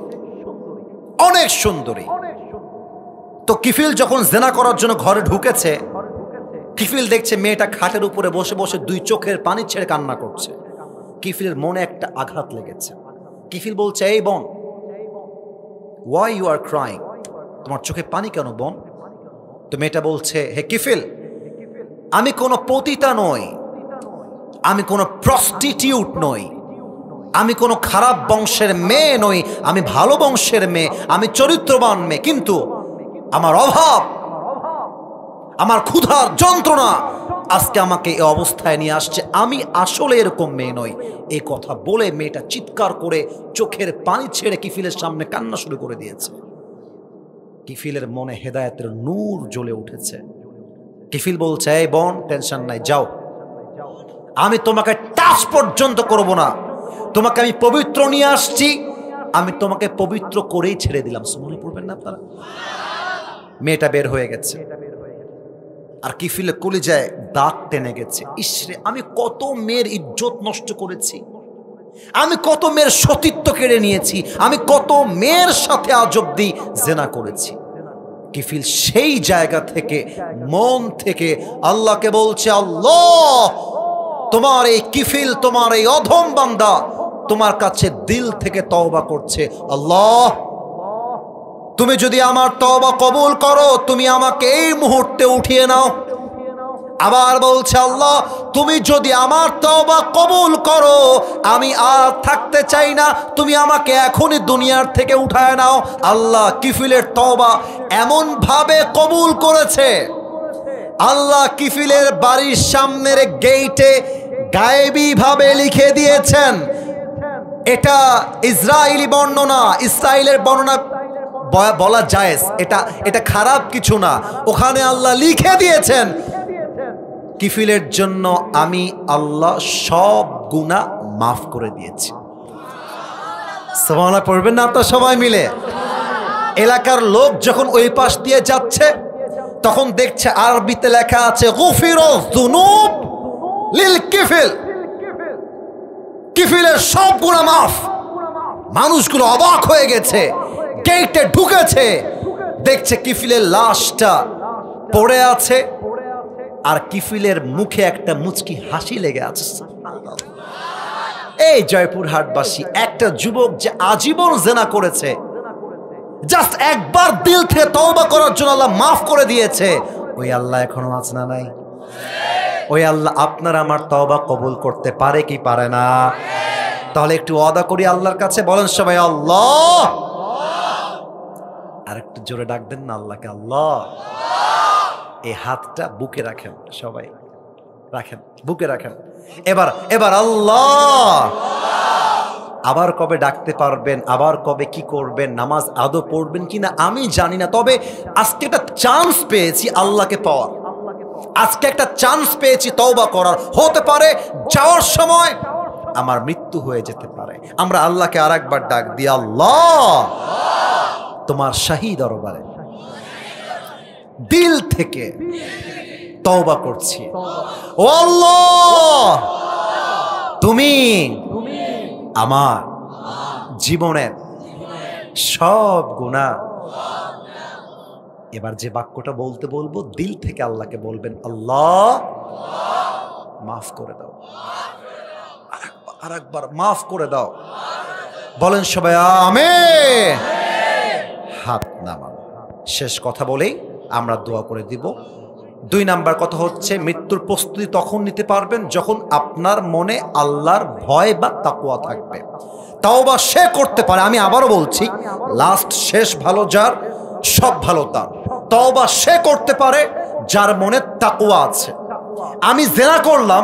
অনেক সুন্দরী। তো কিফিল যখন জেনা করার জন্য ঘরে ঢুকেছে, কিফিল দেখছে মেয়েটা খাটের উপরে বসে বসে দুই চোখের পানি ছেড়ে কান্না করছে। কিফিলের মনে একটা আঘাত লেগেছে। কিফিল বলছে, এই বোন, why you are crying, তোমার চোখে পানি কেন বোন? তো মেয়েটা বলছে, হে কিফিল, আমি কোনো পতিতা নই, আমি কোনো প্রস্টিটিউট নই, আমি কোনো খারাপ বংশের মেয়ে নই, আমি ভালো বংশের মেয়ে, আমি চরিত্রবান মেয়ে, কিন্তু আমার অভাব, আমার ক্ষুধার যন্ত্রণা আজকে আমাকে এই অবস্থায় নিয়ে আসছে, আমি আসলে এরকম মেয়ে নই। এই কথা বলে মেয়েটা চিৎকার করে চোখের পানি ছেড়ে কিফিলের সামনে কান্না শুরু করে দিয়েছে। কিফিলের মনে হেদায়েতের নূর জ্বলে উঠেছে। কিফিল বলছে, এই বোন, টেনশন নাই, যাও, আমি তোমাকে টাচ পর্যন্ত করব না, তোমাকে আমি পবিত্র নিয়ে আসছি, আমি তোমাকে পবিত্র করেই ছেড়ে দিলাম। সুবহানাল্লাহ পড়বেন না আপনারা? মেয়েটা বের হয়ে গেছে, আর কিফিলে কলিজায় দাগ টেনে গেছে। ইসরে, আমি কত মেয়ের ইজ্জত নষ্ট করেছি, আমি কত মেয়ের সতীত্ব কেড়ে নিয়েছি, আমি কত মেয়ের সাথে আজ অব্দি জেনা করেছি। কিফিল সেই জায়গা থেকে মন থেকে আল্লাহকে বলছে, আল্লাহ, তোমার এই কিফিল, তোমার এই অধম বান্দা তোমার কাছে দিল থেকে তওবা করছে, আল্লাহ তুমি যদি আমার তওবা কবুল করো, তুমি আমাকে এই মুহূর্তে উঠিয়ে নাও। আবার বলছে, আল্লাহ তুমি যদি আমার তওবা কবুল করো, আমি আর থাকতে চাই না, তুমি আমাকে এখনই দুনিয়ার থেকে উঠায় নাও। আল্লাহ কিফিলের তওবা এমন ভাবে কবুল করেছে, আল্লাহ কিফিলের বাড়ির সামনের গেইটে গায়েবী ভাবে লিখে দিয়েছেন। এটা ইসরায়েলি বর্ণনা, ইসরায়েলের বর্ণনা বলা জায়েজ, এটা খারাপ কিছু না। ওখানে আল্লাহ লিখে দিয়েছেন, কিফিলের জন্য আমি আল্লাহ সব গুনাহ মাফ করে দিয়েছি। সুবহানাল্লাহ পড়বেন না আপনারা সবাই মিলে? এলাকার লোক যখন ওই পাশ দিয়ে যাচ্ছে, তখন দেখছে আরবিতে লেখা আছে, গুফিরুয যুনুব লিল কিফিল, কিফিলের সব গুনাহ মাফ। মানুষগুলো অবাক হয়ে গেছে, গেটে ঢুকেছে, দেখছে কিফিলের লাশটা পড়ে আছে, আর কিফিলের মুখে একটা মুচকি হাসি লেগে আছে। এই জয়পুরহাটবাসী, একটা যুবক যে আজীবন জেনা করেছে, জাস্ট একবার দিল থেকে তওবা করার জন্য আল্লাহ মাফ করে দিয়েছে, ওই আল্লাহ এখনো আছে না নাই? ওই আল্লাহ আপনার আমার তওবা কবুল করতে পারে কি পারে না? তাহলে একটু ওয়াদা করি আল্লাহর কাছে, বলেন সবাই আল্লাহ। আর একটু জোরে ডাক দেন না আল্লাহকে, আল্লাহ। এই হাতটা বুকে রাখেন, সবাই রাখেন, বুকে রাখেন। এবার আল্লাহ। আবার কবে ডাকতে পারবেন, আবার কবে কি করবেন, নামাজ আদৌ পড়বেন কিনা আমি জানি না, তবে আজকে একটা চান্স পেয়েছি আল্লাহকে পাওয়ার, আজকে একটা চান্স পেয়েছি তওবা করার। হতে পারে যাওয়ার সময় আমার মৃত্যু হয়ে যেতে পারে। আমরা আল্লাহকে আর একবার ডাক দিই, আল্লাহ তোমার শাহী দরবারে দিল থেকে তওবা করছি, ও আল্লাহ তুমি আমার জীবনের সব গুনাহ। এবার যে বাক্যটা বলতে বলবো, দিল থেকে আল্লাহকে বলবেন, আল্লাহ মাফ করে দাও, আরেকবার মাফ করে দাও। বলেন সবাই আমিন। হাত নামান। শেষ কথা বলেই আমরা দোয়া করে দিব। 2 নাম্বার কথা হচ্ছে, মৃত্যুর প্রস্তুতি তখন নিতে পারবেন যখন আপনার মনে আল্লাহর ভয় বা তাকওয়া থাকবে। তাওবা সে করতে পারে, আমি আবারও বলছি, লাস্ট শেষ ভালো যার, সব ভালো তার। তাওবা সে করতে পারে যার মনে তাকওয়া আছে। আমি জেনা করলাম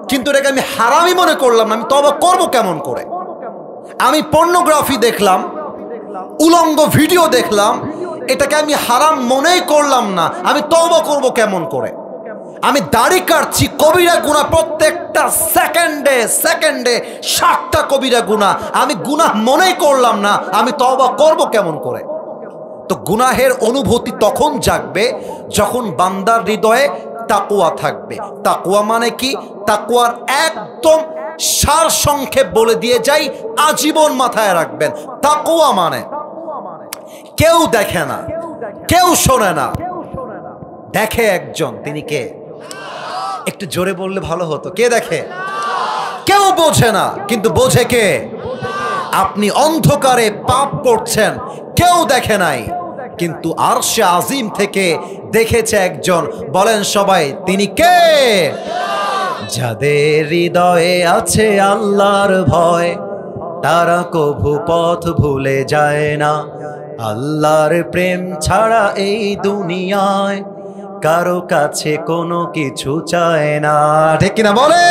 কিন্তু এটাকে আমি হারামি মনে করলাম না, আমি তওবা করব কেমন করে? আমি পর্নোগ্রাফি দেখলাম, উলঙ্গ ভিডিও দেখলাম, এটাকে আমি হারাম মনেই করলাম না, আমি তওবা করব কেমন করে? আমি দাড়ি কাটছি, কবিরা গুনাহ, প্রত্যেকটা সেকেন্ডে সেকেন্ডে 60টা কবিরা গুনাহ, আমি গুনাহ মনেই করলাম না, আমি তওবা করব কেমন করে? তো গুনাহের অনুভূতি তখন জাগবে যখন বান্দার হৃদয়ে তাকওয়া থাকবে। তাকওয়া মানে কি? তাকওয়ার একদম সার সংক্ষেপ বলে দিয়ে যাই, আজীবন মাথায় রাখবেন। তাকওয়া মানে কেউ দেখে না, কেউ শোনে না, দেখে একজন, তিনি কে? একটু জোরে বললে ভালো হতো। কে দেখে? কেউ বোঝে না, কিন্তু বোঝে কে? আপনি অন্ধকারে পাপ করছেন, কেউ দেখে নাই, কিন্তু আরশে আজিম থেকে দেখেছে একজন। বলেন সবাই, তিনি কে? যাদের হৃদয়ে আছে আল্লাহর ভয়, তারা কভু পথ ভুলে যায় না। আল্লাহর প্রেম ছাড়া এই দুনিয়ায় কারো কাছে কোনো কিছু চায় না। ঠিক কিনা বলে?